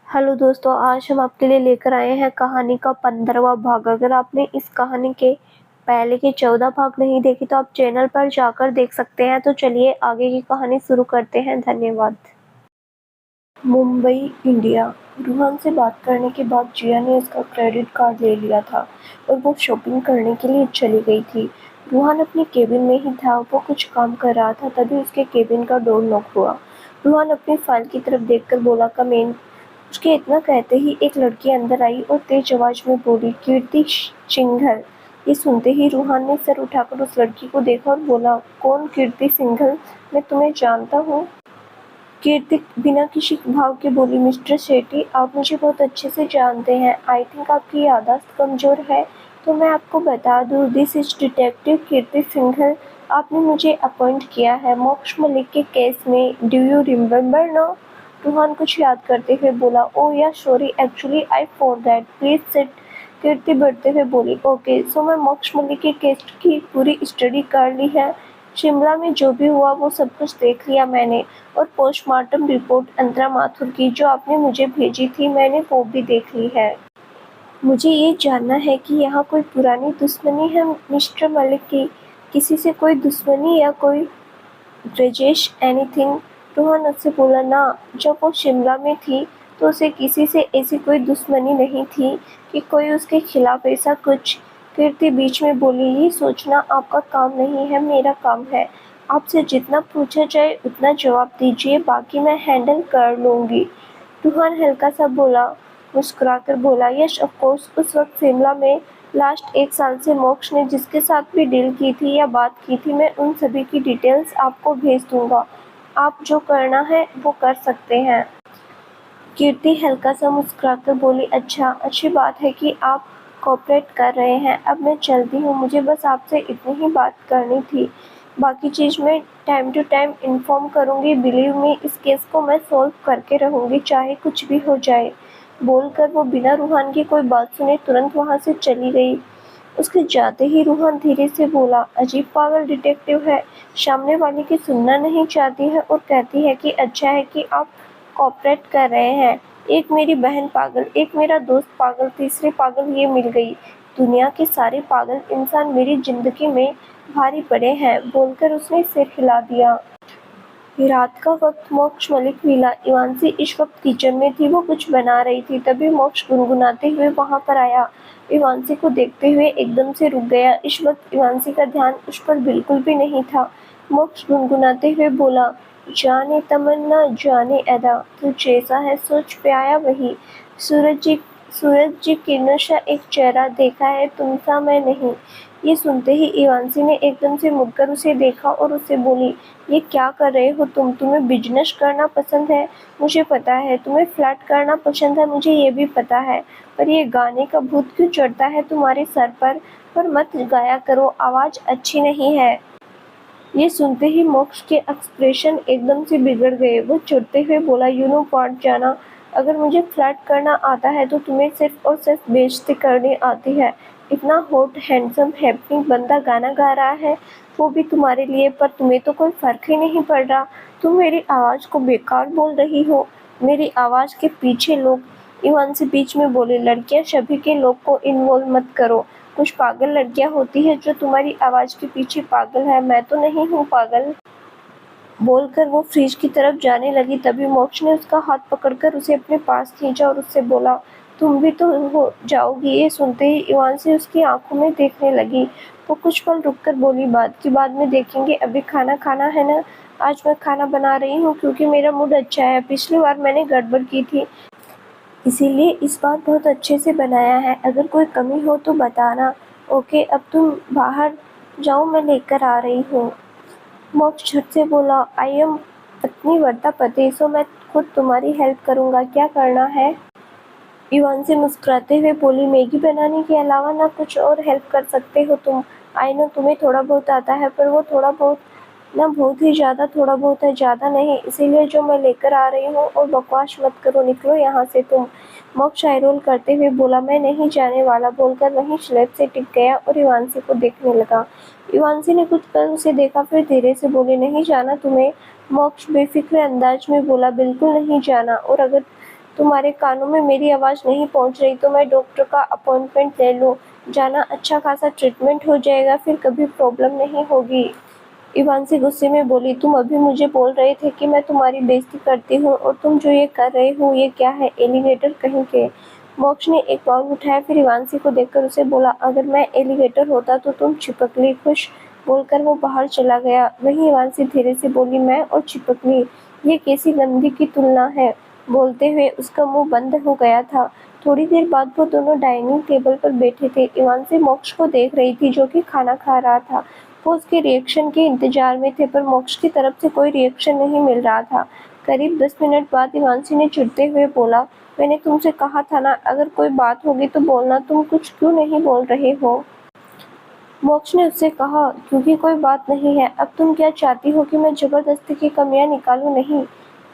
Hello दोस्तों, आज हम आपके लिए लेकर आए हैं कहानी का 15वां भाग। अगर आपने इस कहानी के पहले के 14 भाग नहीं देखे तो आप चैनल पर जाकर देख सकते हैं। तो चलिए आगे की कहानी शुरू करते हैं। धन्यवाद। मुंबई, इंडिया। रूहान से बात करने के बाद जिया ने उसका क्रेडिट कार्ड ले लिया था और वो शॉपिंग करने के लिए चली गई थी। रूहान अपने केबिन में ही था। वो कुछ काम कर रहा था, तभी उसके केबिन का डोर नॉक हुआ। रूहान अपनी फाइल की तरफ देखकर बोला, कम इन। उसके इतना कहते ही एक लड़की अंदर आई और तेज आवाज में बोली, कीर्ति सिंघल। ये सुनते ही रूहान ने सर उठाकर उस लड़की को देखा और बोला, कौन कीर्ति सिंघल? मैं तुम्हें जानता हूँ। कीर्ति बिना किसी भाव के बोली, मिस्टर शेट्टी, आप मुझे बहुत अच्छे से जानते हैं। आई थिंक आपकी याददाश्त कमजोर है, तो मैं आपको बता दूं, दिस इज डिटेक्टिव कीर्ति सिंघल। आपने मुझे अपॉइंट किया है मोक्ष मलिक के केस में। डू यू रिमेम्बर ना? रूहान कुछ याद करते हुए बोला, oh yeah sorry, actually I forgot, please sit. Kirti बढ़ते हुए बोली, ओके सो मैं मोक्ष मलिक के केस की पूरी स्टडी कर ली है। शिमला में जो भी हुआ वो सब कुछ देख लिया मैंने, और पोस्टमार्टम रिपोर्ट अंतरा माथुर की जो आपने मुझे भेजी थी, मैंने वो भी देख ली है। मुझे ये जानना है कि यहाँ कोई पुरानी दुश्मनी है मिस्टर मलिक की? किसी से कोई दुश्मनी या कोई ब्रजेश एनीथिंग? रोहन उससे बोला, ना, जब वो शिमला में थी तो उसे किसी से ऐसी कोई दुश्मनी नहीं थी कि कोई उसके खिलाफ ऐसा कुछ। कीर्ति बीच में बोली, ये सोचना आपका काम नहीं है, मेरा काम है। आपसे जितना पूछा जाए उतना जवाब दीजिए, बाकी मैं हैंडल कर लूंगी। रोहन हल्का सा बोला, मुस्कुराकर बोला, यस ऑफ कोर्स। उस वक्त शिमला में लास्ट 1 साल से मोक्ष ने जिसके साथ भी डील की थी या बात की थी, मैं उन सभी की डिटेल्स आपको भेज दूंगा। आप जो करना है वो कर सकते हैं। कीर्ति हल्का सा मुस्कुराकर बोली, अच्छा, अच्छी बात है कि आप कोऑपरेट कर रहे हैं। अब मैं चलती हूँ, मुझे बस आपसे इतनी ही बात करनी थी। बाकी चीज़ मैं टाइम टू टाइम इन्फॉर्म करूँगी। बिलीव मी, इस केस को मैं सॉल्व करके रहूँगी, चाहे कुछ भी हो जाए। बोलकर वो बिना रूहान की कोई बात सुने तुरंत वहाँ से चली गई। उसके जाते ही रूहान धीरे से बोला, अजीब पागल डिटेक्टिव है, सामने वाले की सुनना नहीं चाहती है और कहती है कि अच्छा है कि आप कोऑपरेट कर रहे हैं। एक मेरी बहन पागल, एक मेरा दोस्त पागल, तीसरी पागल ये मिल गई। दुनिया के सारे पागल इंसान मेरी जिंदगी में भारी पड़े हैं। बोलकर उसने सिर हिला दिया। रात का वक्त मोक्ष मलिक मिला। इवांसी इस वक्त किचन में थी, वो कुछ बना रही थी। तभी मोक्ष गुनगुनाते हुए वहां पर आया। इवांसी को देखते हुए एकदम से रुक गया। इस वक्त इवांसी का ध्यान उस पर बिल्कुल भी नहीं था। मोक्ष गुनगुनाते हुए बोला, जाने तमन्ना जाने अदा, तू जैसा है सोच पे आया वही। सूरज जी किरणों एक चेहरा देखा है, तुम सा मैं नहीं। ये सुनते ही इवांसी ने एकदम से मुड़कर उसे देखा और उससे बोली, ये क्या कर रहे हो तुम? तुम्हें बिजनेस करना पसंद है, मुझे पता है। तुम्हें फ्लर्ट करना पसंद है, मुझे ये भी पता है। पर ये गाने का भूत क्यों चढ़ता है तुम्हारे सर पर? मत गाया करो, आवाज अच्छी नहीं है। ये सुनते ही मोक्ष के एक्सप्रेशन एकदम से बिगड़ गए। वो चिढ़ते हुए बोला, यू नो व्हाट जाना, अगर मुझे फ्लर्ट करना आता है तो तुम्हें सिर्फ और सिर्फ बेइज्जती करनी आती है। इतना हॉट हैंडसम हैपनिंग बंदा गाना गा रहा है, वो भी तुम्हारे लिए, पर तुम्हें तो कोई फर्क ही नहीं पड़ रहा। तुम मेरी आवाज को बेकार बोल रही हो। मेरी आवाज के पीछे लोग, ईवान से बीच में बोले, लड़कियां सभी के लोग को इन्वॉल्व मत करो। कुछ पागल लड़कियां होती है जो तुम्हारी आवाज के पीछे पागल है, मैं तो नहीं हूँ पागल। बोलकर वो फ्रिज की तरफ जाने लगी। तभी मोक्ष ने उसका हाथ पकड़कर उसे अपने पास खींचा और उससे बोला, तुम भी तो हो जाओगी। ये सुनते ही इवान से उसकी आंखों में देखने लगी। वो कुछ पल रुककर बोली, बात की बाद में देखेंगे, अभी खाना खाना है ना? आज मैं खाना बना रही हूँ क्योंकि मेरा मूड अच्छा है। पिछली बार मैंने गड़बड़ की थी, इसीलिए इस बार बहुत अच्छे से बनाया है। अगर कोई कमी हो तो बताना। ओके, अब तुम बाहर जाओ, मैं लेकर आ रही हूँ। मोक्ष झट से बोला, आई एम पत्नी वर्ता पति, सो मैं खुद तुम्हारी हेल्प करूँगा। क्या करना है? इवान से मुस्कुराते हुए बोली, मैगी बनाने के अलावा ना कुछ और हेल्प कर सकते हो तुम? आई नो तुम्हें थोड़ा बहुत आता है, पर वो थोड़ा बहुत ना बहुत ही ज़्यादा थोड़ा बहुत है, ज़्यादा नहीं। इसीलिए जो मैं लेकर आ रही हूँ, और बकवास मत करो, निकलो यहाँ से तुम। मोक्ष आई रोल करते हुए बोला, मैं नहीं जाने वाला। बोलकर वहीं स्लैब से टिक गया और इवांसी को देखने लगा। इवांसी ने कुछ पल उसे देखा, फिर धीरे से बोली, नहीं जाना तुम्हें? मोक्ष बेफिक्र अंदाज में बोला, बिल्कुल नहीं जाना, और अगर तुम्हारे कानों में मेरी आवाज़ नहीं पहुंच रही तो मैं डॉक्टर का अपॉइंटमेंट ले लूँ। जाना, अच्छा खासा ट्रीटमेंट हो जाएगा, फिर कभी प्रॉब्लम नहीं होगी। इवांसी गुस्से में बोली, तुम अभी मुझे बोल रहे थे कि मैं तुम्हारी बेइज्जती करती हूँ और तुम जो ये कर रहे हो ये क्या है, एलिगेटर कहीं के। मोक्ष ने एक बाउल उठाया, फिर इवांसी को देखकर उसे बोला, अगर मैं एलिगेटर होता तो तुम चिपकली। खुश बोलकर वो बाहर चला गया। वहीं इवांसी धीरे से बोली, मैं और चिपकली, ये कैसी गंदी की तुलना है। बोलते हुए उसका मुंह बंद हो गया था। थोड़ी देर बाद वो दोनों डाइनिंग टेबल पर बैठे थे। इवांसी मोक्ष को देख रही थी जो कि खाना खा रहा था। वो उसके रिएक्शन के इंतजार में थे पर मोक्ष की तरफ से कोई रिएक्शन नहीं मिल रहा था। करीब 10 मिनट बाद इवांसी ने चिढ़ते हुए बोला, मैंने तुमसे कहा था ना, अगर कोई बात होगी तो बोलना, तुम कुछ क्यों नहीं बोल रहे हो। मोक्ष ने उससे कहा, क्योंकि कोई बात नहीं है। अब तुम क्या चाहती हो कि मैं जबरदस्ती की कमियां निकालूं? नहीं,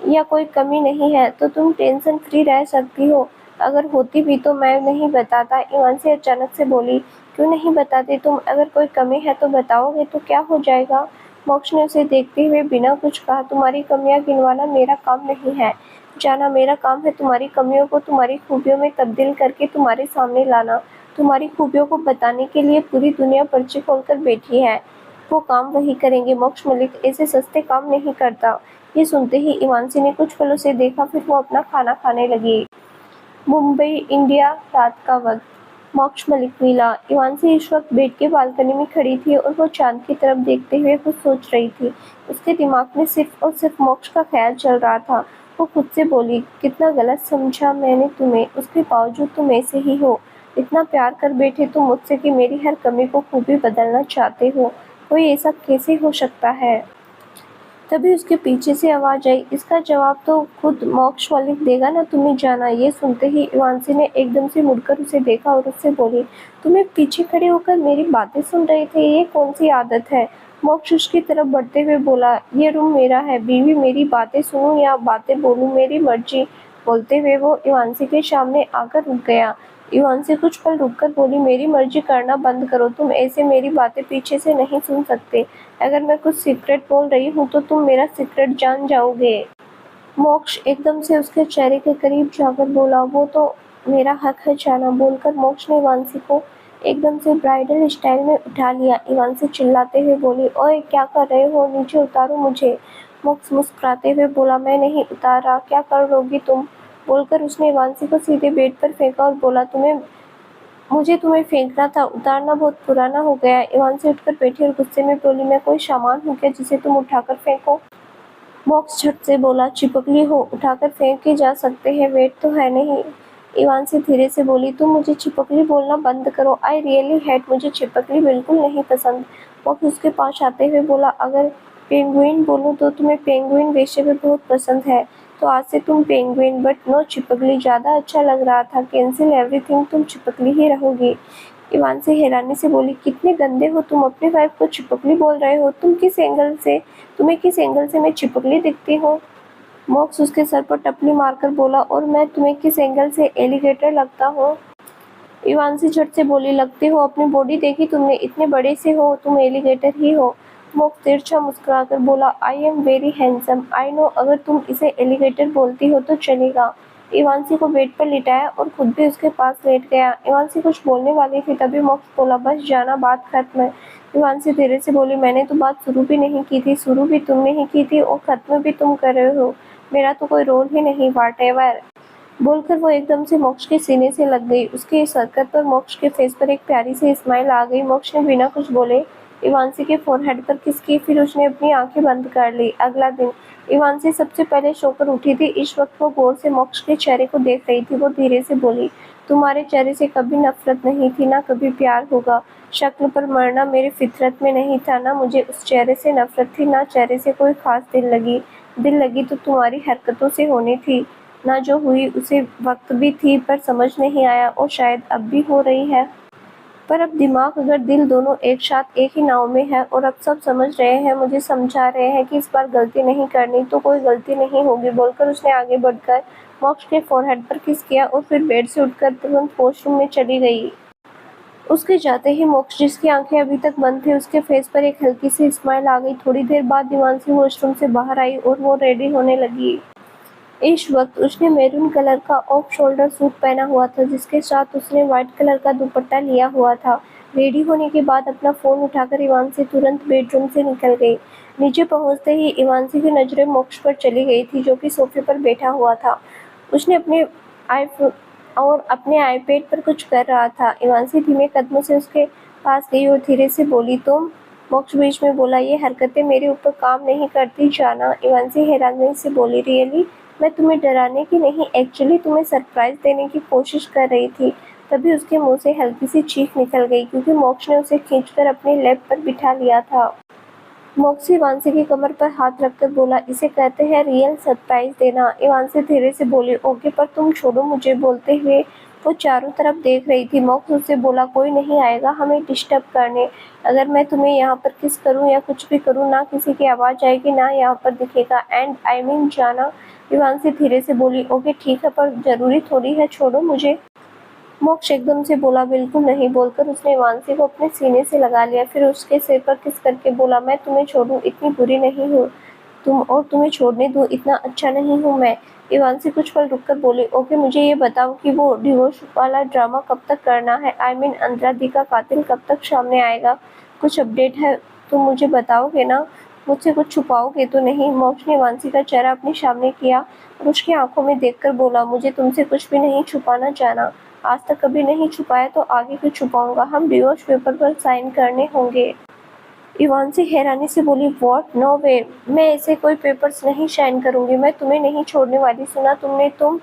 या कोई कमी नहीं है तो तुम टेंशन फ्री रह सकती हो। अगर होती भी तो मैं नहीं बताता। इवांसी अचानक से बोली, क्यों नहीं बताती तुम? अगर कोई कमी है तो बताओगे तो क्या हो जाएगा। मोक्ष ने उसे देखते हुए बिना कुछ कहा, तुम्हारी कमियां गिनवाना मेरा काम नहीं है। जाना, मेरा काम है तुम्हारी कमियों को तुम्हारी खूबियों में तब्दील करके तुम्हारे सामने लाना। तुम्हारी खूबियों को बताने के लिए पूरी दुनिया पर्चे खोलकर बैठी है। वो काम वही करेंगे। मोक्ष मलिक ऐसे सस्ते काम नहीं करता। ये सुनते ही इवांसी ने कुछ पल उसे देखा, फिर वो अपना खाना खाने लगी। मुंबई, इंडिया, रात का वक्त। मोक्ष मलिक मिला। इवांसी इस वक्त बेड के बालकनी में खड़ी थी और वो चांद की तरफ देखते हुए कुछ सोच रही थी। उसके दिमाग में सिर्फ और सिर्फ मोक्ष का ख्याल चल रहा था। वो खुद से बोली, कितना गलत समझा मैंने तुम्हें, उसके बावजूद तुम ऐसे ही हो। इतना प्यार कर बैठे तुम मुझसे कि मेरी हर कमी को खूबी बदलना चाहते हो। कोई ऐसा कैसे हो सकता है। तभी उसके पीछे से आवाज आई, इसका जवाब तो खुद मोक्ष मलिक देगा ना, तुम्हें जाना। ये सुनते ही इवांसी ने एकदम से मुड़कर उसे देखा और उससे बोली, तुम्हें पीछे खड़े होकर मेरी बातें सुन रहे थे, ये कौन सी आदत है। मोक्ष उसकी तरफ बढ़ते हुए बोला, ये रूम मेरा है बीवी, मेरी बातें सुनूं या बातें बोलूं मेरी मर्जी। बोलते हुए वो इवांसी के सामने आकर रुक गया। इवांसी कुछ पल रुककर बोली, मेरी मर्जी करना बंद करो, तुम ऐसे मेरी बातें पीछे से नहीं सुन सकते। अगर मैं कुछ सीक्रेट बोल रही हूँ तो तुम मेरा सीक्रेट जान जाओगे। मोक्ष एकदम से उसके चेहरे के करीब जाकर बोला, वो तो मेरा हक है जाना। बोलकर मोक्ष ने इवांसी को एकदम से ब्राइडल स्टाइल में उठा लिया। इवांसी चिल्लाते हुए बोली, ओए क्या कर रहे हो, नीचे उतारो मुझे। मोक्ष मुस्कुराते हुए बोला, मैं नहीं उतारा, क्या करोगी तुम। बोलकर उसने इवांसी को सीधे बेड पर फेंका और बोला, तुम्हें फेंकना था, उतारना बहुत पुराना हो गया। इवांसी उठकर बैठी और गुस्से में बोली, मैं कोई सामान हूँ क्या जिसे तुम उठाकर फेंको। मोक्ष झट से बोला, चिपकली हो, उठाकर फेंक के जा सकते हैं, वेट तो है नहीं। इवांसी धीरे से बोली, तुम मुझे चिपकली बोलना बंद करो। आई रियली हेट, मुझे चिपकली बिल्कुल नहीं पसंद। मोक्ष उसके पास आते हुए बोला, अगर पेंगुइन बोलूं तो तुम्हें पेंगुइन वैसे भी बहुत पसंद है, तो आज से तुम पेंगुइन, बट नो चिपकली। ज़्यादा अच्छा लग रहा था, कैंसिल एवरीथिंग, तुम चिपकली ही रहोगी। इवांसी हैरानी से बोली, कितने गंदे हो तुम, अपनी वाइफ को चिपकली बोल रहे हो। तुम्हें किस एंगल से मैं चिपकली दिखती हूँ। मोक्ष उसके सर पर टपली मारकर बोला, और मैं तुम्हें किस एंगल से एलिगेटर लगता हूँ। इवांसी झट से बोली, लगते हो, अपनी बॉडी देखी तुमने, इतने बड़े से हो, तुम एलिगेटर ही हो। मोक्ष तिरछा मुस्कुराकर बोला, I am very handsome, I know. अगर तुम इसे एलिगेटर बोलती हो तो चलेगा। इवांसी को बेड पर लिटाया और खुद भी उसके पास लेट गया। इवांसी कुछ बोलने वाली थी तभी मोक्ष बोला, बस जाना, बात खत्म है। इवांसी धीरे से बोली, मैंने तो बात शुरू भी नहीं की थी, शुरू भी तुमने ही की थी और खत्म भी तुम कर रहे हो। मेरा तो कोई रोल ही नहीं, व्हाटएवर। बोलकर वो एकदम से मोक्ष के सीने से लग गई। उसके इस हरकत पर मोक्ष के फेस पर एक प्यारी सी स्माइल आ गई। मोक्ष ने बिना कुछ बोले इवांसी के फोरहेड पर किस की, फिर उसने अपनी आंखें बंद कर ली। अगला दिन इवांसी सबसे पहले सोकर उठी थी। इस वक्त वो गौर से मोक्ष के चेहरे को देख रही थी। वो धीरे से बोली, तुम्हारे चेहरे से कभी नफरत नहीं थी, ना कभी प्यार होगा। शक्ल पर मरना मेरे फितरत में नहीं था, ना मुझे उस चेहरे से नफरत थी, ना चेहरे से कोई खास दिल लगी तो तुम्हारी हरकतों से होनी थी, ना जो हुई उसे वक्त भी थी पर समझ नहीं आया, और शायद अब भी हो रही है। पर अब दिमाग अगर दिल दोनों एक साथ एक ही नाव में है और अब सब समझ रहे हैं, मुझे समझा रहे हैं कि इस बार गलती नहीं करनी तो कोई गलती नहीं होगी। बोलकर उसने आगे बढ़कर मोक्ष के फोरहेड पर किस किया और फिर बेड से उठकर तुरंत वॉशरूम में चली गई। उसके जाते ही मोक्ष, जिसकी आंखें अभी तक बंद थी, उसके फेस पर एक हल्की सी स्माइल आ गई। थोड़ी देर बाद इवांसी वॉशरूम से बाहर आई और वो रेडी होने लगी। इस वक्त उसने मैरून कलर का ऑफ शोल्डर सूट पहना हुआ था, जिसके साथ उसने व्हाइट कलर का दुपट्टा लिया हुआ था। रेडी होने के बाद अपना फ़ोन उठाकर इवांशी तुरंत बेडरूम से निकल गई। नीचे पहुंचते ही इवांशी की नज़रें मोक्ष पर चली गई थी, जो कि सोफे पर बैठा हुआ था। उसने अपने आईपैड पर कुछ कर रहा था। इवांशी धीमे कदमों से उसके पास गई और धीरे से बोली, तुम? मोक्ष बीच में बोला, ये हरकतें मेरे ऊपर काम नहीं करती जाना। इवांशी हैरानी से बोली, रियली? मैं तुम्हें डराने की नहीं, एक्चुअली तुम्हें सरप्राइज देने की कोशिश कर रही थी। तभी उसके मुंह से हल्की सी चीख निकल गई, क्योंकि मोक्ष ने उसे खींचकर अपने लैप पर बिठा लिया था। मोक्ष इवांशी की कमर पर हाथ रखकर बोला, इसे कहते हैं रियल सरप्राइज देना। इवांशी धीरे से बोली, ओके, पर तुम छोड़ो मुझे। बोलते हुए वो चारों तरफ देख रही थी। मोक्ष उससे बोला, कोई नहीं आएगा हमें डिस्टर्ब करने। अगर मैं तुम्हें यहाँ पर किस करूँ या कुछ भी करूँ, ना किसी की आवाज़ आएगी, ना यहाँ पर दिखेगा, एंड आई मीन जाना। इवांशी धीरे से बोली, ओके ठीक है, पर जरूरी थोड़ी है, छोड़ो मुझे। मोक्ष एकदम से बोला, बिल्कुल नहीं। बोलकर उसने इवांशी को अपने सीने से लगा लिया, फिर उसके सिर पर किस करके बोला, मैं तुम्हें छोड़ूं, इतनी बुरी नहीं हूँ तुम, और तुम्हें छोड़ने दूं, इतना अच्छा नहीं हूँ मैं। इवांशी कुछ पल रुककर बोली, ओके, मुझे ये बताओ कि वो डिवोर्स वाला ड्रामा कब तक करना है? आई मीन अंतरादी का कातिल कब तक सामने आएगा? कुछ अपडेट है तो मुझे बताओगे ना? मुझसे कुछ छुपाओगे तो नहीं? मोक्ष ने इवांशी का चेहरा अपने सामने किया और उसकी आंखों में देखकर बोला, मुझे तुमसे कुछ भी नहीं छुपाना जाना। आज तक कभी नहीं छुपाया तो आगे क्यों छुपाऊंगा? हम डिवोर्स पेपर पर साइन करने होंगे। इवांशी हैरानी से बोली, व्हाट? नो वे, मैं ऐसे कोई पेपर्स नहीं साइन करूंगी। मैं तुम्हें नहीं छोड़ने वाली। सुना तुमने? तुम?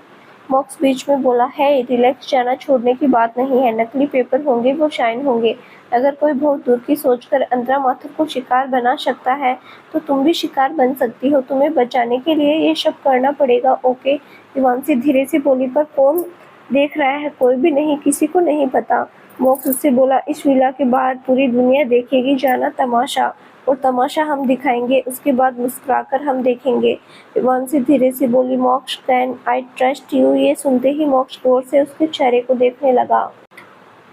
मोक्स बीच में बोला, है रिलैक्स, जाना छोड़ने की बात नहीं है। नकली पेपर होंगे, वो साइन होंगे। अगर कोई बहुत दूर की सोचकर अंतरा माथुर को शिकार बना सकता है, तो तुम भी शिकार बन सकती हो। तुम्हें बचाने के लिए ये सब करना पड़ेगा, ओके? इवांशी धीरे से बोली, पर कौन देख रहा है? कोई भी नहीं, किसी को नहीं पता। मोक्ष उससे बोला, इस विला के बाहर पूरी दुनिया देखेगी जाना तमाशा, और तमाशा हम दिखाएंगे, उसके बाद मुस्कुराकर हम देखेंगे। इवांशी धीरे से बोली, मोक्ष, कैन आई ट्रस्ट यू? ये सुनते ही मोक्ष गौर से उसके चेहरे को देखने लगा।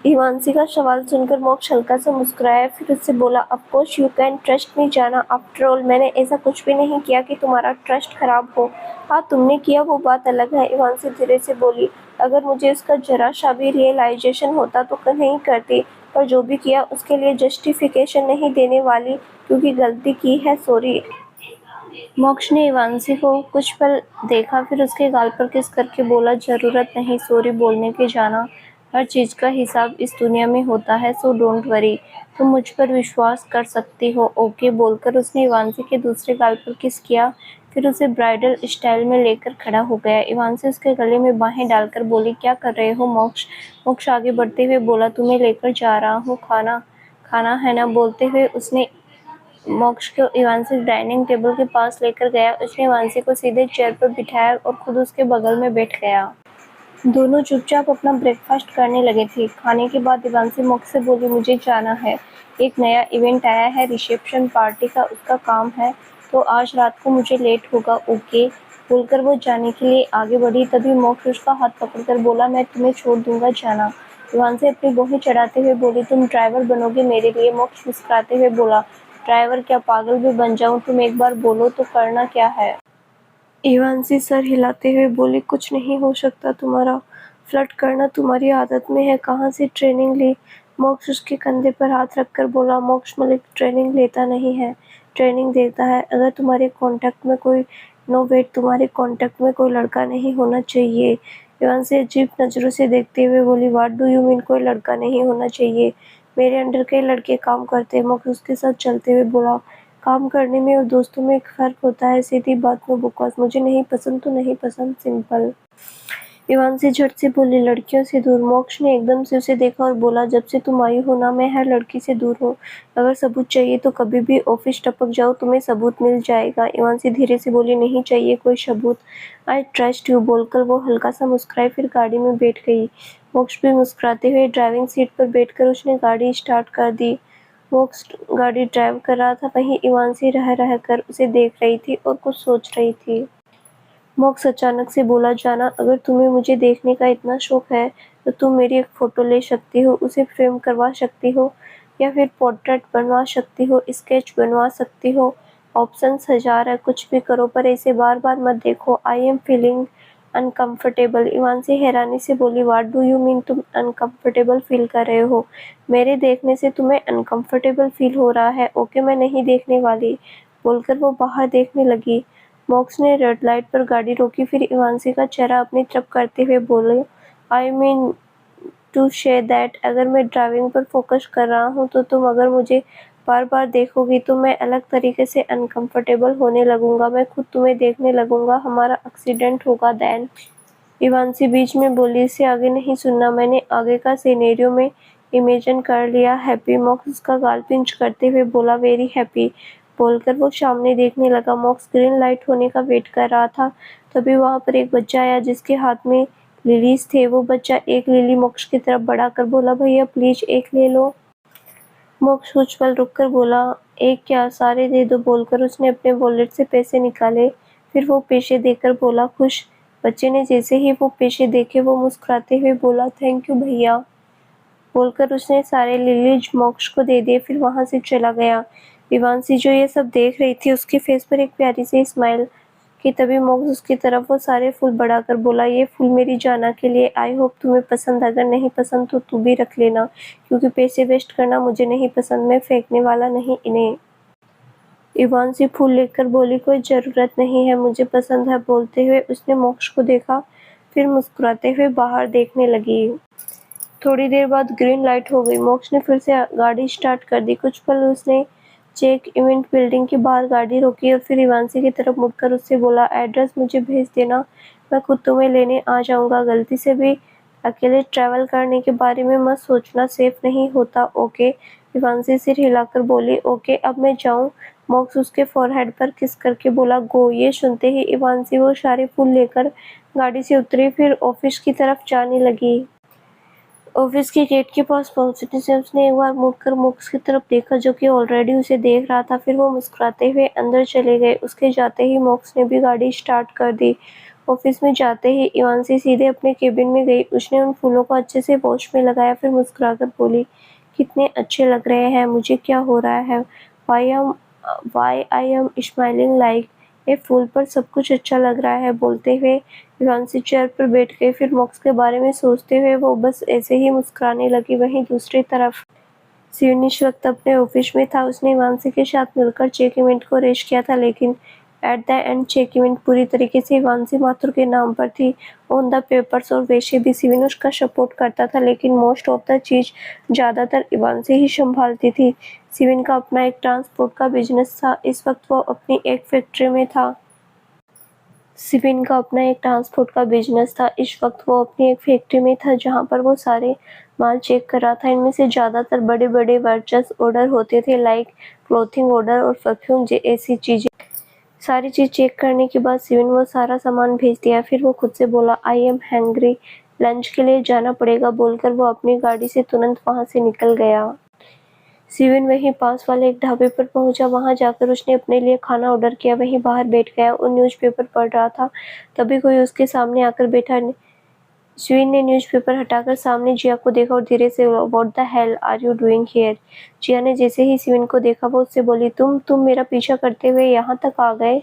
इवांशी का सवाल सुनकर मोक्ष हल्का सा मुस्कुराया, फिर उससे बोला, of course you can trust me जाना। आफ्टर ऑल मैंने ऐसा कुछ भी नहीं किया कि तुम्हारा ट्रस्ट खराब हो। हाँ, तुमने किया, वो बात अलग है। इवांशी धीरे से बोली, अगर मुझे उसका जरा सा भी रियलाइजेशन होता तो नहीं करती, पर जो भी किया उसके लिए जस्टिफिकेशन नहीं देने वाली, क्योंकि गलती की है, सॉरी। मोक्ष ने इवांशी को कुछ पल देखा, फिर उसके गाल पर किस करके बोला, जरूरत नहीं सॉरी बोलने की जाना। हर चीज का हिसाब इस दुनिया में होता है, सो डोंट वरी। तुम मुझ पर विश्वास कर सकती हो, ओके? बोलकर उसने इवांशी के दूसरे गाल पर किस किया, फिर उसे ब्राइडल स्टाइल में लेकर खड़ा हो गया। इवांशी उसके गले में बाहें डालकर बोली, क्या कर रहे हो मोक्ष? मोक्ष आगे बढ़ते हुए बोला, तुम्हें लेकर जा रहा हूँ, खाना खाना है ना? बोलते हुए उसने मोक्ष को इवांशी डाइनिंग टेबल के पास लेकर गया। उसने इवांशी को सीधे चेयर पर बिठाया और खुद उसके बगल में बैठ गया। दोनों चुपचाप अपना ब्रेकफास्ट करने लगे थे। खाने के बाद इवांशी मोक्ष से बोली, मुझे जाना है, एक नया इवेंट आया है, रिसेप्शन पार्टी का, उसका काम है, तो आज रात को मुझे लेट होगा, ओके? बोलकर वो जाने के लिए आगे बढ़ी, तभी मोक्ष उसका हाथ पकड़कर बोला, मैं तुम्हें छोड़ दूंगा जाना। इवांशी अपनी भौहें चढ़ाते हुए बोली, तुम ड्राइवर बनोगे मेरे लिए? मोक्ष मुस्कुराते हुए बोला, ड्राइवर क्या, पागल भी बन जाऊं? तुम एक बार बोलो तो करना क्या है? इवांशी सर हिलाते हुए बोली, कुछ नहीं हो सकता। तुम्हारा फ्लर्ट करना तुम्हारी आदत में है, कहाँ से ट्रेनिंग ली? मोक्ष उसके कंधे पर हाथ रखकर बोला, मोक्ष मलिक ट्रेनिंग लेता नहीं है, ट्रेनिंग देता है। अगर तुम्हारे कांटेक्ट में कोई नो वेट, तुम्हारे कांटेक्ट में कोई लड़का नहीं होना चाहिए। इवांशी अजीब नजरों से देखते हुए बोली, व्हाट डू यू मीन, कोई लड़का नहीं होना चाहिए? मेरे अंडर कई लड़के काम करते हैं। मोक्ष उसके साथ चलते हुए बोला, काम करने में और दोस्तों में एक फर्क होता है, सीधी बात में बकवास। मुझे नहीं पसंद तो नहीं पसंद, सिंपल। इवांशी झट से बोली, लड़कियों से दूर। मोक्ष ने एकदम से उसे देखा और बोला, जब से तुम आई हो ना, मैं हर लड़की से दूर हूँ। अगर सबूत चाहिए तो कभी भी ऑफिस टपक जाओ, तुम्हें सबूत मिल जाएगा। इवांशी धीरे से बोली, नहीं चाहिए कोई सबूत, आई ट्रस्ट यू। बोलकर वो हल्का सा मुस्कुराई, फिर गाड़ी में बैठ गई। मोक्ष भी मुस्कुराते हुए ड्राइविंग सीट पर बैठकर उसने गाड़ी स्टार्ट कर दी। मोक्ष गाड़ी ड्राइव कर रहा था, वहीं इवांशी रह रह कर उसे देख रही थी और कुछ सोच रही थी। मोक्ष अचानक से बोला, जाना, अगर तुम्हें मुझे देखने का इतना शौक है तो तुम मेरी एक फ़ोटो ले सकती हो, उसे फ्रेम करवा सकती हो, या फिर पोर्ट्रेट बनवा सकती हो, स्केच बनवा सकती हो, ऑप्शंस हजार है, कुछ भी करो पर ऐसे बार बार मत देखो। I am feeling uncomfortable. Ivanshi हैरानी से बोली, व्हाट डू यू मीन? तुम अनकंफर्टेबल फील कर रहे हो? मेरे देखने से तुम्हें अनकंफर्टेबल फील हो रहा है? ओके, मैं नहीं देखने वाली, बोलकर वो बाहर देखने लगी। मॉक्स ने रेड लाइट पर गाड़ी रोकी, फिर इवांशी का चेहरा अपनी तरफ करते हुए बोले, I mean to say that अगर मैं ड्राइविंग पर फोकस कर रहा हूँ तो तुम अगर मुझे बार बार देखोगी तो मैं अलग तरीके से अनकंफर्टेबल होने लगूंगा, मैं खुद तुम्हें देखने लगूंगा, हमारा एक्सीडेंट होगा देन। इवांशी बीच में बोली, इसे आगे नहीं सुनना, मैंने आगे का सिनेरियो में इमेजिन कर लिया। हैप्पी? मॉक्स उसका गाल पिंच करते हुए बोला, वेरी हैप्पी, बोलकर वो सामने देखने लगा। मॉक्स ग्रीन लाइट होने का वेट कर रहा था, तभी वहां पर एक बच्चा आया जिसके हाथ में लिलीज थे। वो बच्चा एक लिली मॉक्स की तरफ बढ़ाकर बोला, भैया प्लीज एक ले लो। मॉक्स कुछ पल रुककर बोला, एक क्या, सारे दे दो, बोलकर उसने अपने वॉलेट से पैसे निकाले। फिर वो पैसे देकर बोला, खुश? बच्चे ने जैसे ही वो पैसे देखे वो मुस्कुराते हुए बोला, थैंक यू भैया, बोलकर उसने सारे लिलीज मॉक्स को दे दिए, फिर वहां से चला गया। विवांशी जो ये सब देख रही थी उसके फेस पर एक प्यारी सी स्माइल कि तभी मॉक्स उसकी तरफ वो सारे फूल बढ़ाकर बोला, ये फूल मेरी जाना के लिए, आई होप तुम्हें पसंद, अगर नहीं पसंद तो तू भी रख लेना, क्योंकि पैसे वेस्ट करना मुझे नहीं पसंद, मैं फेंकने वाला नहीं इन्हें। इवांशी फूल लेकर बोली, कोई जरूरत नहीं है, मुझे पसंद है, बोलते हुए उसने मॉक्स को देखा, फिर मुस्कुराते हुए बाहर देखने लगी। थोड़ी देर बाद ग्रीन लाइट हो गई। मॉक्स ने फिर से गाड़ी स्टार्ट कर दी। कुछ पल उसने चेक इवेंट बिल्डिंग के बाहर गाड़ी रोकी और फिर इवांशी की तरफ मुड़कर उससे बोला, एड्रेस मुझे भेज देना, मैं खुद तुम्हें लेने आ जाऊंगा, गलती से भी अकेले ट्रैवल करने के बारे में मत सोचना, सेफ नहीं होता, ओके? इवांशी सिर हिलाकर बोली, ओके, अब मैं जाऊं? मॉक्स उसके फोरहेड पर किस करके बोला, गो। ये सुनते ही इवांशी वो सारे फूल लेकर गाड़ी से उतरी, फिर ऑफिस की तरफ जाने लगी। ऑफिस के गेट के पास पहुंचने से उसने एक बार मुड़कर मॉक्स की तरफ देखा जो कि ऑलरेडी उसे देख रहा था, फिर वो मुस्कुराते हुए अंदर चले गए। उसके जाते ही मॉक्स ने भी गाड़ी स्टार्ट कर दी। ऑफिस में जाते ही इवांशी सीधे अपने केबिन में गई। उसने उन फूलों को अच्छे से वॉश में लगाया, फिर मुस्कुराकर बोली, कितने अच्छे लग रहे हैं, मुझे क्या हो रहा है, why I am smiling like a fool, पर सब कुछ अच्छा लग रहा है, बोलते हुए इवांशी चेयर पर बैठ गई। फिर मॉक्स के बारे में सोचते हुए वो बस ऐसे ही मुस्कुराने लगी। वहीं दूसरी तरफ शिवन इस वक्त अपने ऑफिस में था। उसने इवांशी के साथ मिलकर चेक इवेंट को रेस किया था, लेकिन at the end check event पूरी तरीके से इवांशी माथुर के नाम पर थी ऑन द पेपर्स, और वैसे भी शिवन उसका सपोर्ट करता था, लेकिन मोस्ट ऑफ द चीज ज्यादातर इवांशी ही संभालती थी। शिवन का अपना एक ट्रांसपोर्ट का बिजनेस था। इस वक्त वो अपनी एक फैक्ट्री में था। शिवन का अपना एक ट्रांसपोर्ट का बिजनेस था। इस वक्त वो अपनी एक फैक्ट्री में था जहां पर वो सारे माल चेक कर रहा था। इनमें से ज्यादातर बड़े बड़े परचेस ऑर्डर होते थे, लाइक क्लोथिंग ऑर्डर और परफ्यूम ऐसी चीजें। सारी चीज चेक करने के बाद शिवन वो सारा सामान भेज दिया। फिर वो खुद से बोला, आई एम हैंग्री, लंच के लिए जाना पड़ेगा, बोलकर वो अपनी गाड़ी से तुरंत वहां से निकल गया। शिवन वहीं पास वाले एक ढाबे पर पहुंचा। वहां जाकर उसने अपने लिए खाना ऑर्डर किया। वहीं बाहर बैठ गया और न्यूज़पेपर पढ़ रहा था। तभी कोई उसके सामने आकर बैठा। शिवन ने न्यूज़पेपर हटाकर सामने जिया को देखा और धीरे से, what the hell are you doing here? Jiya ने जैसे ही शिवन को देखा वो उससे बोली, तुम मेरा पीछा करते हुए यहाँ तक आ गए?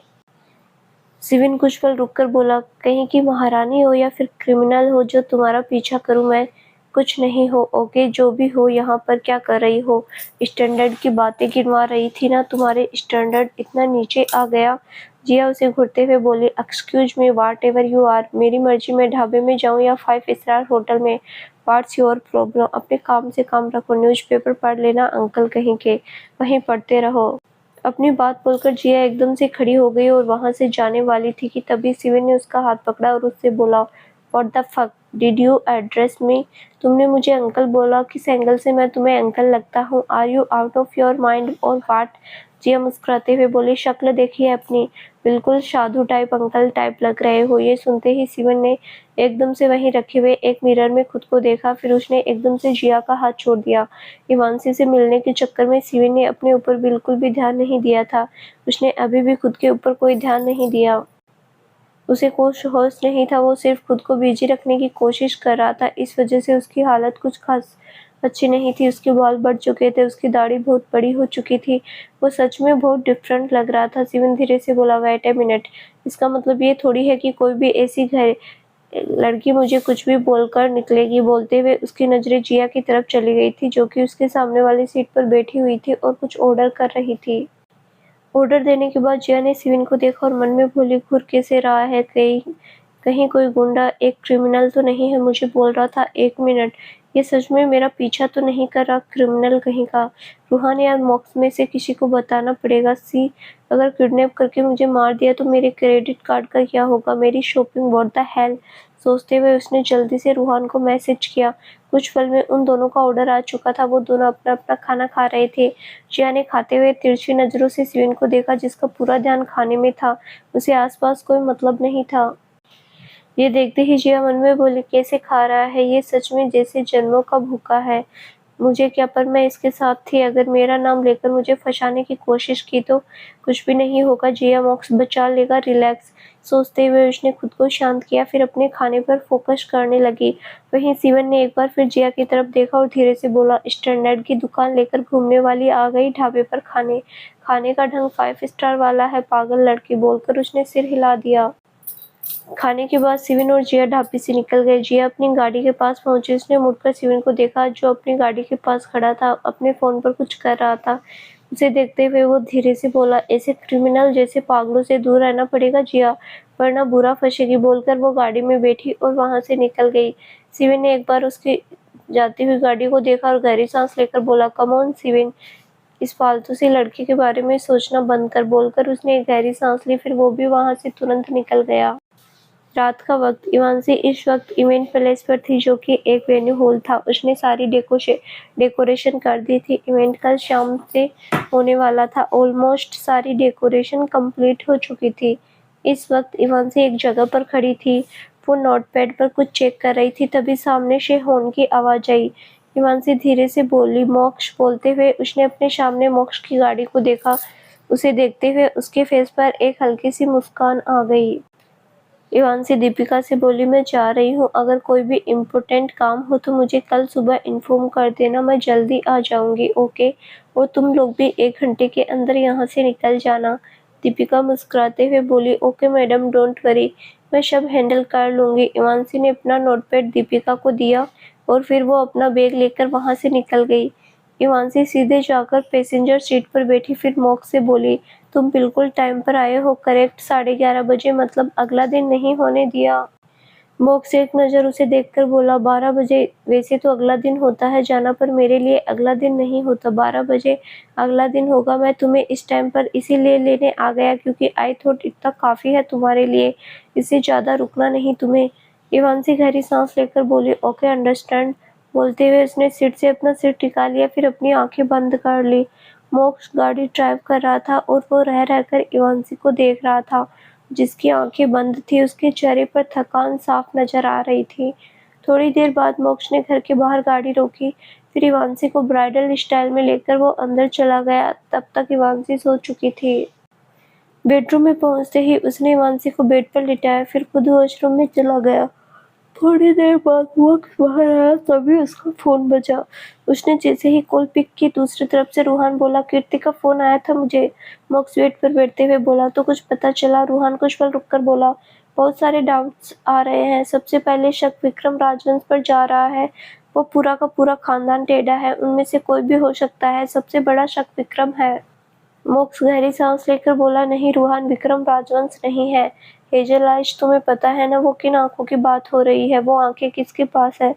शिवन कुछ पल रुककर बोला, कहीं की महारानी हो या फिर क्रिमिनल हो जो तुम्हारा पीछा करूं मैं? कुछ नहीं हो, ओके, जो भी हो, यहाँ पर क्या कर रही हो? स्टैंडर्ड की बातें गिनवा रही थी ना, तुम्हारे स्टैंडर्ड इतना नीचे आ गया? जिया उसे घूरते हुए बोली, excuse me, whatever you are, मेरी मर्जी में ढाबे में जाऊं या 5 स्टार होटल में, व्हाट्स योर प्रॉब्लम? अपने काम से काम रखो, न्यूज़पेपर पढ़ लेना अंकल कहीं के, वहीं पढ़ते रहो। अपनी बात बोलकर जिया एकदम से खड़ी हो गई और वहां से जाने वाली थी कि तभी शिवन ने उसका हाथ पकड़ा और उससे बोला, what the fuck did you address me? तुमने मुझे अंकल बोला, किस एंगल से मैं तुम्हें अंकल लगता हूँ? Are you out of your mind और व्हाट? जिया मुस्कुराते हुए बोली, शक्ल देखिए अपनी, बिल्कुल साधु टाइप अंकल टाइप लग रहे हो। ये सुनते ही शिवन ने एकदम से वहीं रखे हुए एक मिरर में खुद को देखा। फिर उसने एकदम से जिया का हाथ छोड़ दिया। इवांशी से मिलने के चक्कर में शिवन ने अपने ऊपर बिल्कुल भी ध्यान नहीं दिया था। उसने अभी भी खुद के ऊपर कोई ध्यान नहीं दिया। उसे कुछ होश नहीं था। वो सिर्फ खुद को बिजी रखने की कोशिश कर रहा था। इस वजह से उसकी हालत कुछ खास अच्छी नहीं थी, उसके बाल बढ़ चुके थे, उसकी दाढ़ी बहुत बड़ी हो चुकी थी। वो सच में बहुत डिफरेंट लग रहा था। शिवन धीरे से बोला, वेट ए मिनट, इसका मतलब ये थोड़ी है कि कोई भी ऐसी घर लड़की मुझे कुछ भी बोलकर निकलेगी। बोलते हुए उसकी नज़रें जिया की तरफ चली गई थी, जो कि उसके सामने वाली सीट पर बैठी हुई थी और कुछ ऑर्डर कर रही थी। ऑर्डर देने के बाद जिया ने शिवन को देखा और मन में बोली, घूर कैसे रहा है, कहीं कहीं कोई गुंडा, एक क्रिमिनल तो नहीं है। मुझे बोल रहा था 1 मिनट, ये सच में मेरा पीछा तो नहीं कर रहा क्रिमिनल कहीं का। रूहान या मॉक्स में से किसी को बताना पड़ेगा। सी, अगर किडनैप करके मुझे मार दिया तो मेरे क्रेडिट कार्ड का क्या होगा, मेरी शॉपिंग, व्हाट द हेल। सोचते हुए उसने जल्दी से रूहान को मैसेज किया। कुछ पल में उन दोनों का ऑर्डर आ चुका था। वो दोनों अपना अपना खाना खा रहे थे। जिया ने खाते हुए तिरछी नजरों से शिवन को देखा, जिसका पूरा ध्यान खाने में था। उसे आसपास कोई मतलब नहीं था। ये देखते ही जिया मन में बोली, कैसे खा रहा है ये, सच में जैसे जन्मों का भूखा है। मुझे क्या, पर मैं इसके साथ थी। अगर मेरा नाम लेकर मुझे फंसाने की कोशिश की तो कुछ भी नहीं होगा, जिया मॉक्स बचा लेगा, रिलैक्स। सोचते हुए उसने खुद को शांत किया, फिर अपने खाने पर फोकस करने लगी। वहीं शिवन ने एक बार फिर जिया की तरफ देखा और धीरे से बोला, स्टैंडर्ड की दुकान लेकर घूमने वाली आ गई ढाबे पर खाने। खाने का ढंग 5 स्टार वाला है, पागल लड़की। बोलकर उसने सिर हिला दिया। खाने के बाद शिवन और जिया ढाबे से निकल गए। जिया अपनी गाड़ी के पास पहुंची। उसने मुड़कर शिवन को देखा, जो अपनी गाड़ी के पास खड़ा था, अपने फोन पर कुछ कर रहा था। उसे देखते हुए वो धीरे से बोला, ऐसे क्रिमिनल जैसे पागलों से दूर रहना पड़ेगा जिया, वरना बुरा फंसेगी। बोलकर वो गाड़ी में बैठी और वहां से निकल गई। शिवन ने एक बार उसकी जाती हुई गाड़ी को देखा और गहरी सांस लेकर बोला, कम ऑन शिवन, इस फालतू सी लड़की के बारे में सोचना बंद कर। बोलकर उसने एक गहरी सांस ली, फिर वो भी वहां से तुरंत निकल गया। रात का वक्त। इवांसी इस वक्त इवेंट प्लेस पर थी, जो कि एक वेन्यू हॉल था। उसने सारी डेकोरेशन कर दी थी। इवेंट कल शाम से होने वाला था। ऑलमोस्ट सारी डेकोरेशन कंप्लीट हो चुकी थी। इस वक्त इवांसी एक जगह पर खड़ी थी। वो नोटपैड पर कुछ चेक कर रही थी, तभी सामने से हॉर्न की आवाज आई। इवांसी धीरे से बोली, मोक्ष। बोलते हुए उसने अपने सामने मोक्ष की गाड़ी को देखा। उसे देखते हुए उसके फेस पर एक हल्की सी मुस्कान आ गई। इवांसी दीपिका से बोली, मैं जा रही हूँ, अगर कोई भी इम्पोर्टेंट काम हो तो मुझे कल सुबह इन्फॉर्म कर देना, मैं जल्दी आ जाऊंगी, ओके। और तुम लोग भी 1 घंटे के अंदर यहाँ से निकल जाना। दीपिका मुस्कुराते हुए बोली, ओके मैडम, डोंट वरी, मैं सब हैंडल कर लूंगी। इवांसी ने अपना नोटपैड दीपिका को दिया और फिर वो अपना बैग लेकर वहां से निकल गई। इवांसी सीधे जाकर पैसेंजर सीट पर बैठी, फिर मॉक से बोली, तुम बिल्कुल टाइम पर आए हो, करेक्ट 11:30 बजे, मतलब अगला दिन नहीं होने दिया। मॉक्स एक नज़र उसे देखकर बोला, 12 बजे वैसे तो अगला दिन होता है जाना, पर मेरे लिए अगला दिन नहीं होता, 12 बजे अगला दिन होगा। मैं तुम्हें इस टाइम पर इसीलिए लेने आ गया क्योंकि आई थॉट इतना काफ़ी है तुम्हारे लिए, इससे ज़्यादा रुकना नहीं तुम्हें। इवांसी गहरी सांस लेकर बोली, ओके अंडरस्टैंड। बोलते हुए उसने सीट से अपना सिर टिका लिया, फिर अपनी आंखें बंद कर ली। मोक्ष गाड़ी ड्राइव कर रहा था और वो रह रहकर इवांसी को देख रहा था, जिसकी आंखें बंद थी। उसके चेहरे पर थकान साफ नजर आ रही थी। थोड़ी देर बाद मोक्ष ने घर के बाहर गाड़ी रोकी, फिर इवांसी को ब्राइडल स्टाइल में लेकर वो अंदर चला गया। तब तक इवांसी सो चुकी थी। बेडरूम में पहुंचते ही उसने इवांसी को बेड पर लिटाया, फिर खुद वॉशरूम में चला गया। थोड़ी देर बाद मोक्ष बाहर आया, तभी उसका फोन बजा। उसने जैसे ही कॉल पिक की, दूसरी तरफ से रूहान बोला, कीर्ति का फोन आया था मुझे। मोक्ष बेड पर बैठते हुए बोला, तो कुछ पता चला? रूहान कुछ पल रुककर बोला, बहुत सारे डाउट्स आ रहे हैं। सबसे पहले शक विक्रम राजवंश पर जा रहा है। वो पूरा का पूरा खानदान टेढ़ा है, उनमें से कोई भी हो सकता है। सबसे बड़ा शक विक्रम है। मोक्ष गहरी सांस लेकर बोला, नहीं रूहान, विक्रम राजवंश नहीं है। हेजल, आज तुम्हें पता है ना वो किन आंखों की बात हो रही है? वो आंखें किसके पास है?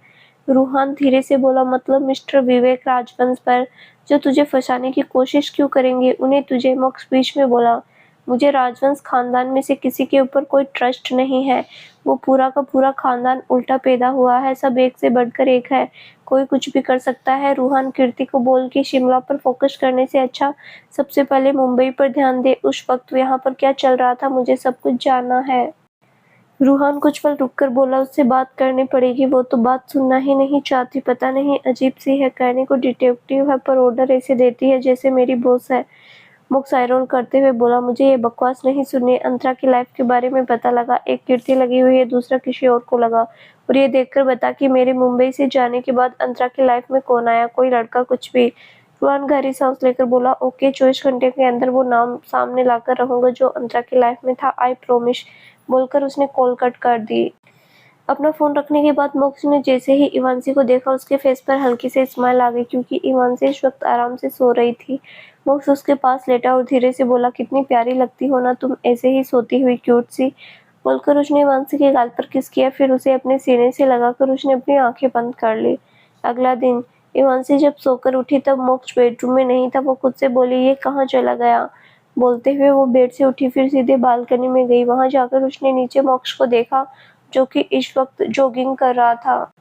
रूहान धीरे से बोला, मतलब मिस्टर विवेक राजवंश पर, जो तुझे फंसाने की कोशिश क्यों करेंगे उन्हें तुझे? मोक्ष बीच में बोला, मुझे राजवंश खानदान में से किसी के ऊपर कोई ट्रस्ट नहीं है। वो पूरा का पूरा खानदान उल्टा पैदा हुआ है, सब एक से बढ़कर एक है, कोई कुछ भी कर सकता है। रूहान कीर्ति को बोल के शिमला पर फोकस करने से अच्छा सबसे पहले मुंबई पर ध्यान दे। उस वक्त यहाँ पर क्या चल रहा था मुझे सब कुछ जानना है। रूहान कुछ पल रुककर बोला, उससे बात करनी पड़ेगी, वो तो बात सुनना ही नहीं चाहती। पता नहीं अजीब सी है, कहने को डिटेक्टिव है पर ऑर्डर ऐसे देती है जैसे मेरी बॉस है। मोक्ष आई रोल करते हुए बोला, मुझे ये बकवास नहीं सुननी। अंतरा की लाइफ के बारे में पता लगा, एक कीर्ति लगी हुई है, दूसरा किसी और को लगा। और ये देखकर बता कि मेरे मुंबई से जाने के बाद अंतरा की लाइफ में कौन आया, कोई लड़का, कुछ भी। रोहन गहरी सांस लेकर बोला, ओके, 24 घंटे के अंदर वो नाम सामने लाकर रहूंगा जो अंतरा की लाइफ में था, आई प्रोमिस। बोलकर उसने कॉल कट कर दी। अपना फोन रखने के बाद मोक्ष ने जैसे ही इवांसी को देखा, उसके फेस पर हल्की से स्माइल आ गई, क्योंकि इवांसी इस वक्त आराम से सो रही थी। मोक्ष उसके पास लेटा और धीरे से बोला, कितनी प्यारी लगती हो ना तुम, ऐसे ही सोती हुई, क्यूट सी। बोलकर उसने इवांसी के गाल पर किस किया, फिर उसे अपने सीने से लगाकर उसने अपनी आंखें बंद कर ली। अगला दिन इवांसी जब सोकर उठी तब मोक्ष बेडरूम में नहीं था। वो खुद से बोली, ये कहाँ चला गया। बोलते हुए वो बेड से उठी, फिर सीधे बालकनी में गई। वहां जाकर उसने नीचे मोक्ष को देखा, जो कि इस वक्त जॉगिंग कर रहा था।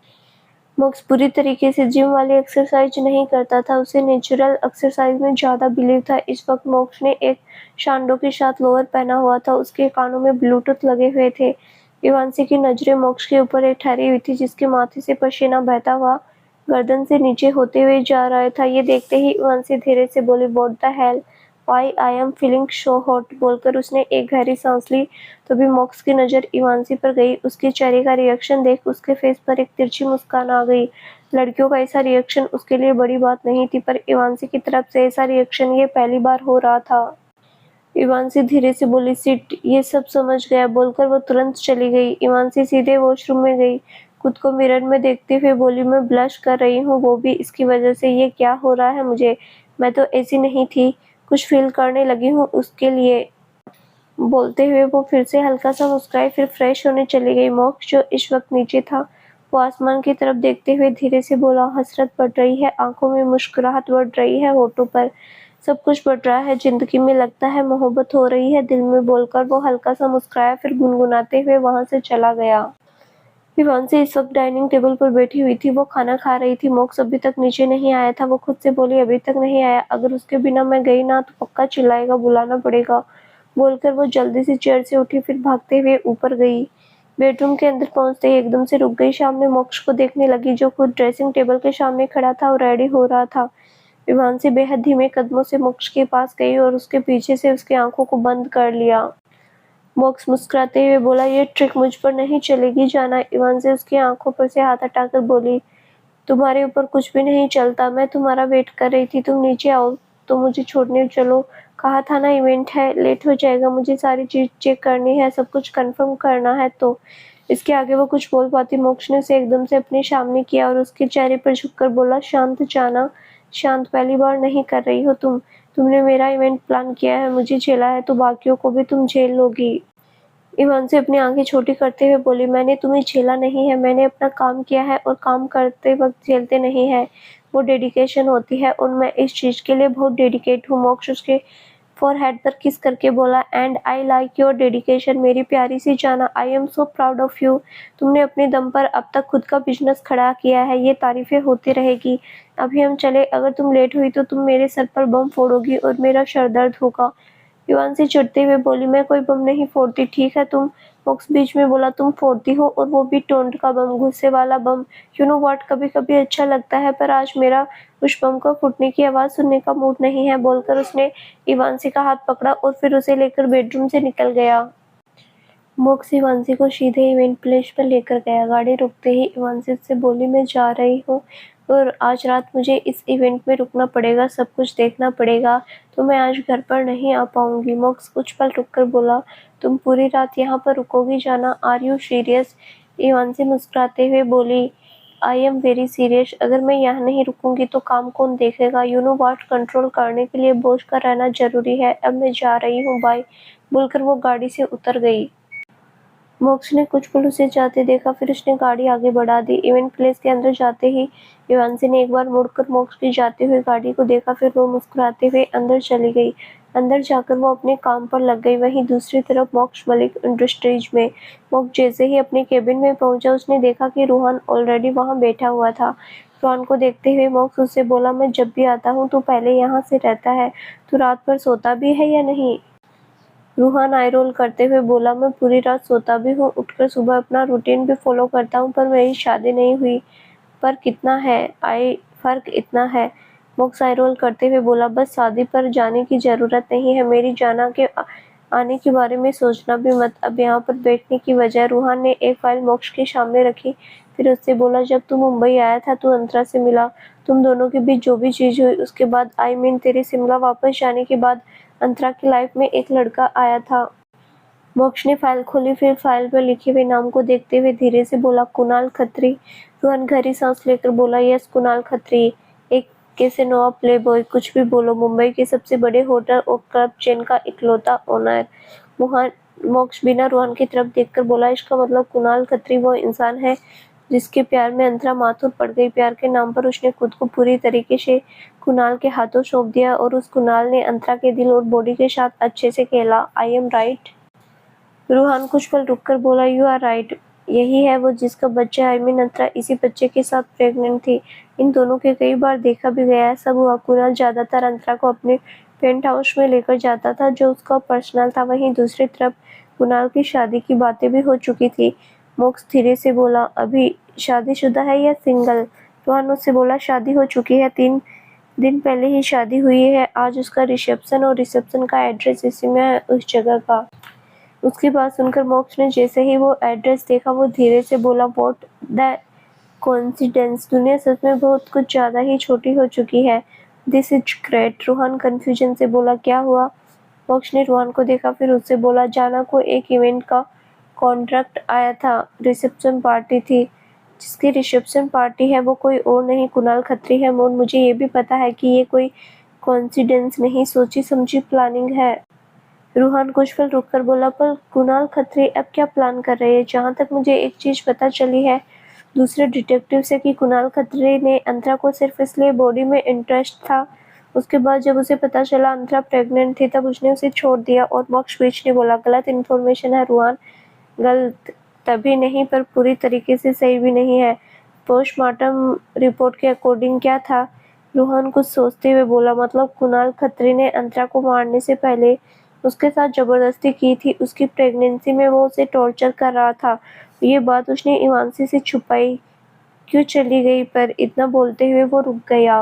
मोक्ष पूरी तरीके से जिम वाली एक्सरसाइज नहीं करता था, उसे नेचुरल एक्सरसाइज में ज्यादा बिलीव था। इस वक्त मोक्ष ने एक शांडो के साथ लोअर पहना हुआ था, उसके कानों में ब्लूटूथ लगे हुए थे। इवांसी की नजरें मोक्ष के ऊपर एक ठहरी हुई थी, जिसके माथे से पसीना बहता हुआ गर्दन से नीचे होते हुए जा रहा था। ये देखते ही इवांसी धीरे से बोली, what the hello, why I am feeling so hot. बोलकर उसने एक गहरी सांस ली। तभी मोक्ष की नजर इवांसी पर गई। उसके चेहरे का रिएक्शन देख उसके फेस पर एक तिरछी मुस्कान आ गई। लड़कियों का ऐसा रिएक्शन उसके लिए बड़ी बात नहीं थी, पर इवांसी की तरफ से ऐसा रिएक्शन ये पहली बार हो रहा था। इवांसी धीरे से बोली, सिट, ये सब समझ गया। बोलकर वो तुरंत चली गई। इवांसी सीधे वॉशरूम में गई। खुद को मिरर में देखते हुए बोली, मैं ब्लश कर रही हूँ, वो भी इसकी वजह से। ये क्या हो रहा है मुझे, मैं तो ऐसी नहीं थी। कुछ फील करने लगी हूँ उसके लिए। बोलते हुए वो फिर से हल्का सा मुस्कुराई, फिर फ्रेश होने चली गई। मोक्ष जो इस वक्त नीचे था, वो आसमान की तरफ देखते हुए धीरे से बोला, हसरत बढ़ रही है, आंखों में मुस्कुराहट बढ़ रही है, होठों पर सब कुछ बढ़ रहा है, जिंदगी में लगता है मोहब्बत हो रही है दिल में। बोलकर वो हल्का सा मुस्कुराया, फिर गुनगुनाते हुए वहां से चला गया। विवांशी इस वक्त डाइनिंग टेबल पर बैठी हुई थी। वो खाना खा रही थी। मोक्ष अभी तक नीचे नहीं आया था। वो खुद से बोली, अभी तक नहीं आया, अगर उसके बिना मैं गई ना तो पक्का चिल्लाएगा, बुलाना पड़ेगा। बोलकर वो जल्दी से चेयर से उठी, फिर भागते हुए ऊपर गई। बेडरूम के अंदर पहुंचते ही एकदम से रुक गई। सामने मोक्ष को देखने लगी, जो खुद ड्रेसिंग टेबल के सामने खड़ा था और रेडी हो रहा था। विवांशी बेहद धीमे कदमों से मोक्ष के पास गई और उसके पीछे से उसकी आंखों को बंद कर लिया। मोक्ष मुस्कुराते हुए बोला, ये ट्रिक मुझ पर नहीं चलेगी जाना। इवांशी उसकी आंखों पर से हाथ हटाकर बोली, तुम्हारे ऊपर कुछ भी नहीं चलता, मैं तुम्हारा वेट कर रही थी, तुम नीचे आओ तो मुझे छोड़ने चलो। कहा था ना इवेंट है, लेट हो जाएगा, मुझे सारी चीज चेक करनी है, सब कुछ कंफर्म करना है। तो इसके आगे वो कुछ बोल पाती। मोक्ष ने उसे एकदम से अपने सामने किया और उसके चेहरे पर झुककर बोला, शांत जाना, शांत, पहली बार नहीं कर रही हो तुम। तुमने मेरा इवेंट प्लान किया है, मुझे झेला है, तो बाकियों को भी तुम झेल लोगी। ईवान से अपनी आंखें छोटी करते हुए बोली, मैंने तुम्हें झेला नहीं है, मैंने अपना काम किया है और काम करते वक्त झेलते नहीं है, वो डेडिकेशन होती है और मैं इस चीज के लिए बहुत डेडिकेट हूँ। मोक्ष उसके फोरहेड पर किस करके बोला, and I like your dedication, मेरी प्यारी सी जाना, I am so proud of you. तुमने अपने दम पर अब तक खुद का बिजनेस खड़ा किया है, ये तारीफें होती रहेगी। अभी हम चले, अगर तुम लेट हुई तो तुम मेरे सर पर बम फोड़ोगी और मेरा सर दर्द होगा। ईवान से चिढ़ते हुए बोली, मैं कोई बम नहीं फोड़ती, ठीक है तुम। मोक्स बीच में बोला, तुम फोड़ती हो, और वो भी टोंट का बम, गुस्से वाला बम। यू नो व्हाट, कभी कभी अच्छा लगता है, पर आज मेरा उस बम को फूटने की आवाज सुनने का मूड नहीं है। बोलकर उसने इवांसी का हाथ पकड़ा और फिर उसे लेकर बेडरूम से निकल गया। मोक्स इवांसी को सीधे इवेंट प्लेस पर लेकर गया। गाड़ी रुकते ही इवांसी से बोली, मैं जा रही हूँ और आज रात मुझे इस इवेंट में रुकना पड़ेगा, सब कुछ देखना पड़ेगा, तो मैं आज घर पर नहीं आ पाऊंगी। मोक्स कुछ पल रुककर बोला, तुम पूरी रात यहाँ पर रुकोगी जाना, आर यू सीरियस। इवांसी मुस्कुराते हुए बोली, आई एम वेरी सीरियस, अगर मैं यहाँ नहीं रुकूंगी तो काम कौन देखेगा। यू नो व्हाट, कंट्रोल करने के लिए बोझ का रहना जरूरी है। अब मैं जा रही हूँ, बाय। बोलकर वो गाड़ी से उतर गई। मोक्ष ने कुछ पल उसे जाते देखा, फिर उसने गाड़ी आगे बढ़ा दी। इवेंट प्लेस के अंदर जाते ही इवांसी ने एक बार मुड़कर मोक्ष की जाते हुए गाड़ी को देखा, फिर वो मुस्कुराते हुए अंदर चली गई। अंदर जाकर वो अपने काम पर लग गई। वहीं दूसरी तरफ मोक्ष मलिक इंडस्ट्रीज में। मोक्ष जैसे ही अपने केबिन में पहुंचा, उसने देखा कि रूहान ऑलरेडी वहां बैठा हुआ था। रूहान को देखते हुए मोक्ष उससे बोला, मैं जब भी आता हूँ तू पहले यहाँ से रहता है, तू रात भर सोता भी है या नहीं। रूहान आई रोल करते हुए बोला, मैं पूरी रात सोता भी हूँ, उठकर सुबह अपना रूटीन भी फॉलो करता हूँ, पर मेरी शादी नहीं हुई। पर कितना है, आई फर्क इतना है। मोक्ष आई रोल करते हुए बोला, बस शादी पर जाने की जरूरत नहीं है, मेरी जाना के आने के बारे में सोचना भी मत। अब यहाँ पर बैठने की वजह। रूहान ने एक फाइल मोक्ष के सामने रखी, फिर उससे बोला, जब तू मुंबई आया था तो अंतरा से मिला, तुम दोनों के बीच जो भी चीज हुई उसके बाद, आई मीन तेरे शिमला वापस जाने के बाद, अंतरा की लाइफ में एक लड़का आया था। मोक्ष ने फाइल खोली, फिर फाइल पर लिखे हुए नाम को देखते हुए धीरे से बोला, कुणाल खत्री। रोहन गहरी सांस लेकर बोला, यस कुणाल खत्री, एक कैसेनोवा प्लेबॉय, कुछ भी बोलो, मुंबई के सबसे बड़े होटल और क्लब चेन का इकलौता ओनर। मोक्ष बिना रोहन की तरफ देखकर बोला, इसका मतलब कुणाल खत्री वो इंसान है जिसके प्यार में अंतरा माथुर पड़ गई। प्यार के नाम पर उसने खुद को पूरी तरीके से कुणाल के हाथों सौंप दिया और उस कुणाल ने अंतरा के दिल और बॉडी के साथ अच्छे से खेला। I am right? रूहान कुछ पल रुककर बोला, यू आर राइट, यही है वो जिसका बच्चा है। आई मीन अंतरा इसी बच्चे के साथ प्रेग्नेंट थी। इन दोनों के कई बार देखा भी गया है। सब हुआ, कुणाल ज्यादातर अंतरा को अपने पेंट हाउस में लेकर जाता था जो उसका पर्सनल था। वहीं दूसरी तरफ कुणाल की शादी की बातें भी हो चुकी थी। मोक्ष धीरे से बोला, अभी शादीशुदा है या सिंगल? रूहान उससे बोला, शादी हो चुकी है, 3 दिन पहले ही शादी हुई है। आज उसका रिसेप्शन और रिसेप्शन का एड्रेस इसी में है, उस जगह का। उसकी बात सुनकर मोक्ष ने जैसे ही वो एड्रेस देखा वो धीरे से बोला, व्हाट द कोइंसिडेंस, दुनिया सच में बहुत कुछ ज्यादा ही छोटी हो चुकी है। This is great. Rohan confusion से बोला, क्या हुआ? मोक्ष ने रोहन को देखा, फिर उससे बोला, जाना को एक इवेंट का कॉन्ट्रैक्ट आया था, रिसेप्शन पार्टी थी। जिसकी रिसेप्शन पार्टी है वो कोई और नहीं कुणाल खत्री है। और मुझे ये भी पता है कि ये कोई कोइंसिडेंस नहीं, सोची समझी प्लानिंग है। रूहान कुछ पल रुककर बोला, पर कुणाल खत्री अब क्या प्लान कर रहे हैं? जहां तक मुझे एक चीज पता चली है दूसरे डिटेक्टिव से कि कुणाल खत्री ने अंतरा को सिर्फ इसलिए बॉडी में इंटरेस्ट था। उसके बाद जब उसे पता चला अंतरा प्रेग्नेंट थी तब उसने उसे छोड़ दिया। और मोक्ष बीच ने बोला, गलत इन्फॉर्मेशन है रूहान। गलत तभी नहीं पर पूरी तरीके से सही भी नहीं है। पोस्टमार्टम रिपोर्ट के अकॉर्डिंग क्या था? रूहान कुछ सोचते हुए बोला, मतलब कुणाल खत्री ने अंतरा को मारने से पहले उसके साथ जबरदस्ती की थी। उसकी प्रेगनेंसी में वो उसे टॉर्चर कर रहा था। ये बात उसने इवांसी से छुपाई क्यों चली गई? पर इतना बोलते हुए वो रुक गया।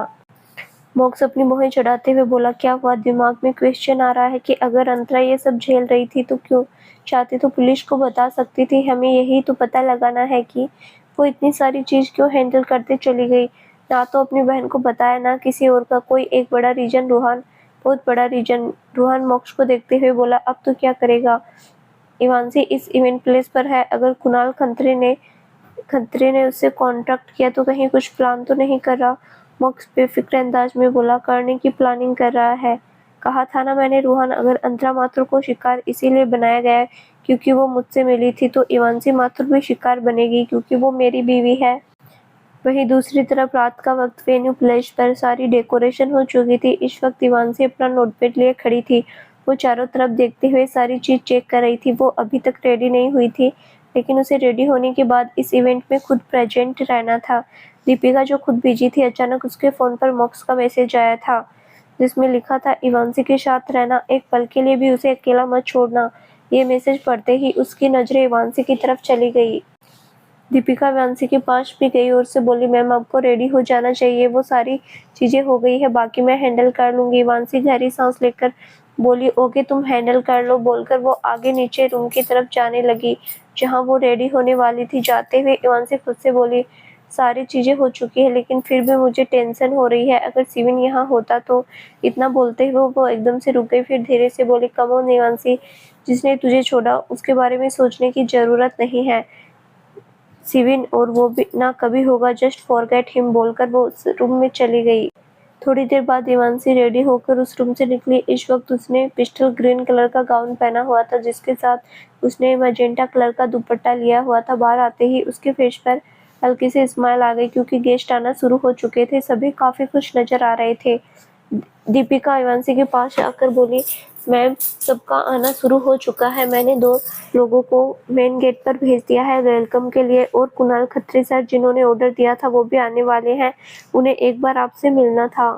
मोक्ष अपनी मोहर चढ़ाते हुए बोला, क्या हुआ? दिमाग में क्वेश्चन आ रहा है कि अगर अंतरा ये सब झेल रही थी तो क्यों? चाहती तो पुलिस को बता सकती थी। हमें यही तो पता लगाना है कि वो इतनी सारी चीज क्यों हैंडल करते चली गई। ना तो अपनी बहन को बताया ना किसी और का। कोई एक बड़ा रीजन रूहान, बहुत बड़ा रीजन। रूहान मोक्ष को देखते हुए बोला, अब तो क्या करेगा? इवांसी इस इवेंट प्लेस पर है। अगर कुणाल खत्री ने उससे कॉन्ट्रैक्ट किया तो कहीं कुछ प्लान तो नहीं कर रहा? मोक्ष बेफिक्र अंदाज में बोला, करने की प्लानिंग कर रहा है। कहा था ना मैंने रूहान, अगर अंतरा माथुर को शिकार इसीलिए बनाया गया है क्योंकि वो मुझसे मिली थी तो इवांसी माथुर भी शिकार बनेगी क्योंकि वो मेरी बीवी है। वहीं दूसरी तरफ रात का वक्त वेन्यू प्लेस पर सारी डेकोरेशन हो चुकी थी। इस वक्त इवांसी अपना नोटपैड लिए खड़ी थी। वो चारों तरफ देखते हुए सारी चीज चेक कर रही थी। वो अभी तक रेडी नहीं हुई थी लेकिन उसे रेडी होने के बाद इस इवेंट में खुद प्रेजेंट रहना था। दीपिका जो खुद बिजी थी, अचानक उसके फोन पर मोक्ष का मैसेज आया था जिसमें लिखा था, इवांसी के साथ रहना, एक पल के लिए भी उसे अकेला मत छोड़ना। ये मैसेज पढ़ते ही उसकी नजरें इवांसी की तरफ चली गई। दीपिका इवांसी के पास भी गई और उससे बोली, मैम आपको रेडी हो जाना चाहिए, वो सारी चीजें हो गई है, बाकी मैं हैंडल कर लूंगी। इवांसी गहरी सांस लेकर बोली, ओके तुम हैंडल कर लो। बोलकर वो आगे नीचे रूम की तरफ जाने लगी जहां वो रेडी होने वाली थी। जाते हुए इवांसी खुद से बोली, सारी चीजें हो चुकी है लेकिन फिर भी मुझे टेंशन हो रही है, अगर सिविन यहाँ होता तो। इतना बोलते हुए वो एकदम से रुक गई, फिर धीरे से बोली, कम ऑन इवांसी, जिसने तुझे छोड़ा उसके बारे में सोचने की जरूरत नहीं है सिविन, और वो भी ना कभी होगा, जस्ट फॉरगेट हिम। बोलकर वो उस रूम में चली गई। थोड़ी देर बाद इवांसी रेडी होकर उस रूम से निकली। इस वक्त उसने पिस्टल ग्रीन कलर का गाउन पहना हुआ था जिसके साथ उसने मैजेंटा कलर का दुपट्टा लिया हुआ था। बाहर आते ही उसके फेस पर हल्की सी स्माइल आ गई क्योंकि गेस्ट आना शुरू हो चुके थे। सभी काफी खुश नजर आ रहे थे। दीपिका इवांसी के पास आकर बोली, मैम सबका आना शुरू हो चुका है, मैंने 2 लोगों को मेन गेट पर भेज दिया है वेलकम के लिए, और कुणाल खत्री सर जिन्होंने ऑर्डर दिया था वो भी आने वाले हैं, उन्हें एक बार आपसे मिलना था।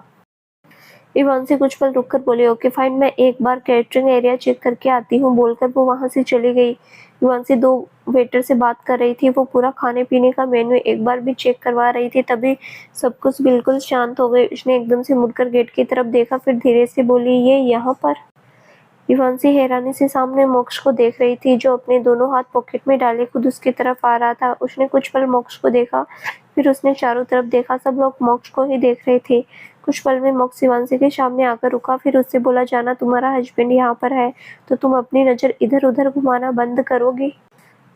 इवांशी कुछ पल रुककर बोली, ओके फाइन, मैं एक बार कैटरिंग एरिया चेक करके आती हूँ, बोलकर वो वहां से चली गई। इवांशी 2 वेटर से बात कर रही थी, वो पूरा खाने पीने का मेन्यू एक बार भी चेक करवा रही थी। तभी सब कुछ बिल्कुल शांत हो गई। उसने एकदम से मुड़कर गेट की तरफ देखा, फिर धीरे से बोली, ये यहाँ पर? इवांशी हैरानी से सामने मोक्ष को देख रही थी, जो अपने दोनों हाथ पॉकेट में डाले खुद उसकी तरफ आ रहा था। उसने कुछ पल मोक्ष को देखा, फिर उसने चारों तरफ देखा, सब लोग मोक्ष को ही देख रहे थे। कुछ पल में मोक्ष इवांशी के सामने आकर रुका, फिर उससे बोला, जाना, तुम्हारा हस्बैंड यहाँ पर है तो तुम अपनी नजर इधर उधर घुमाना बंद करोगी?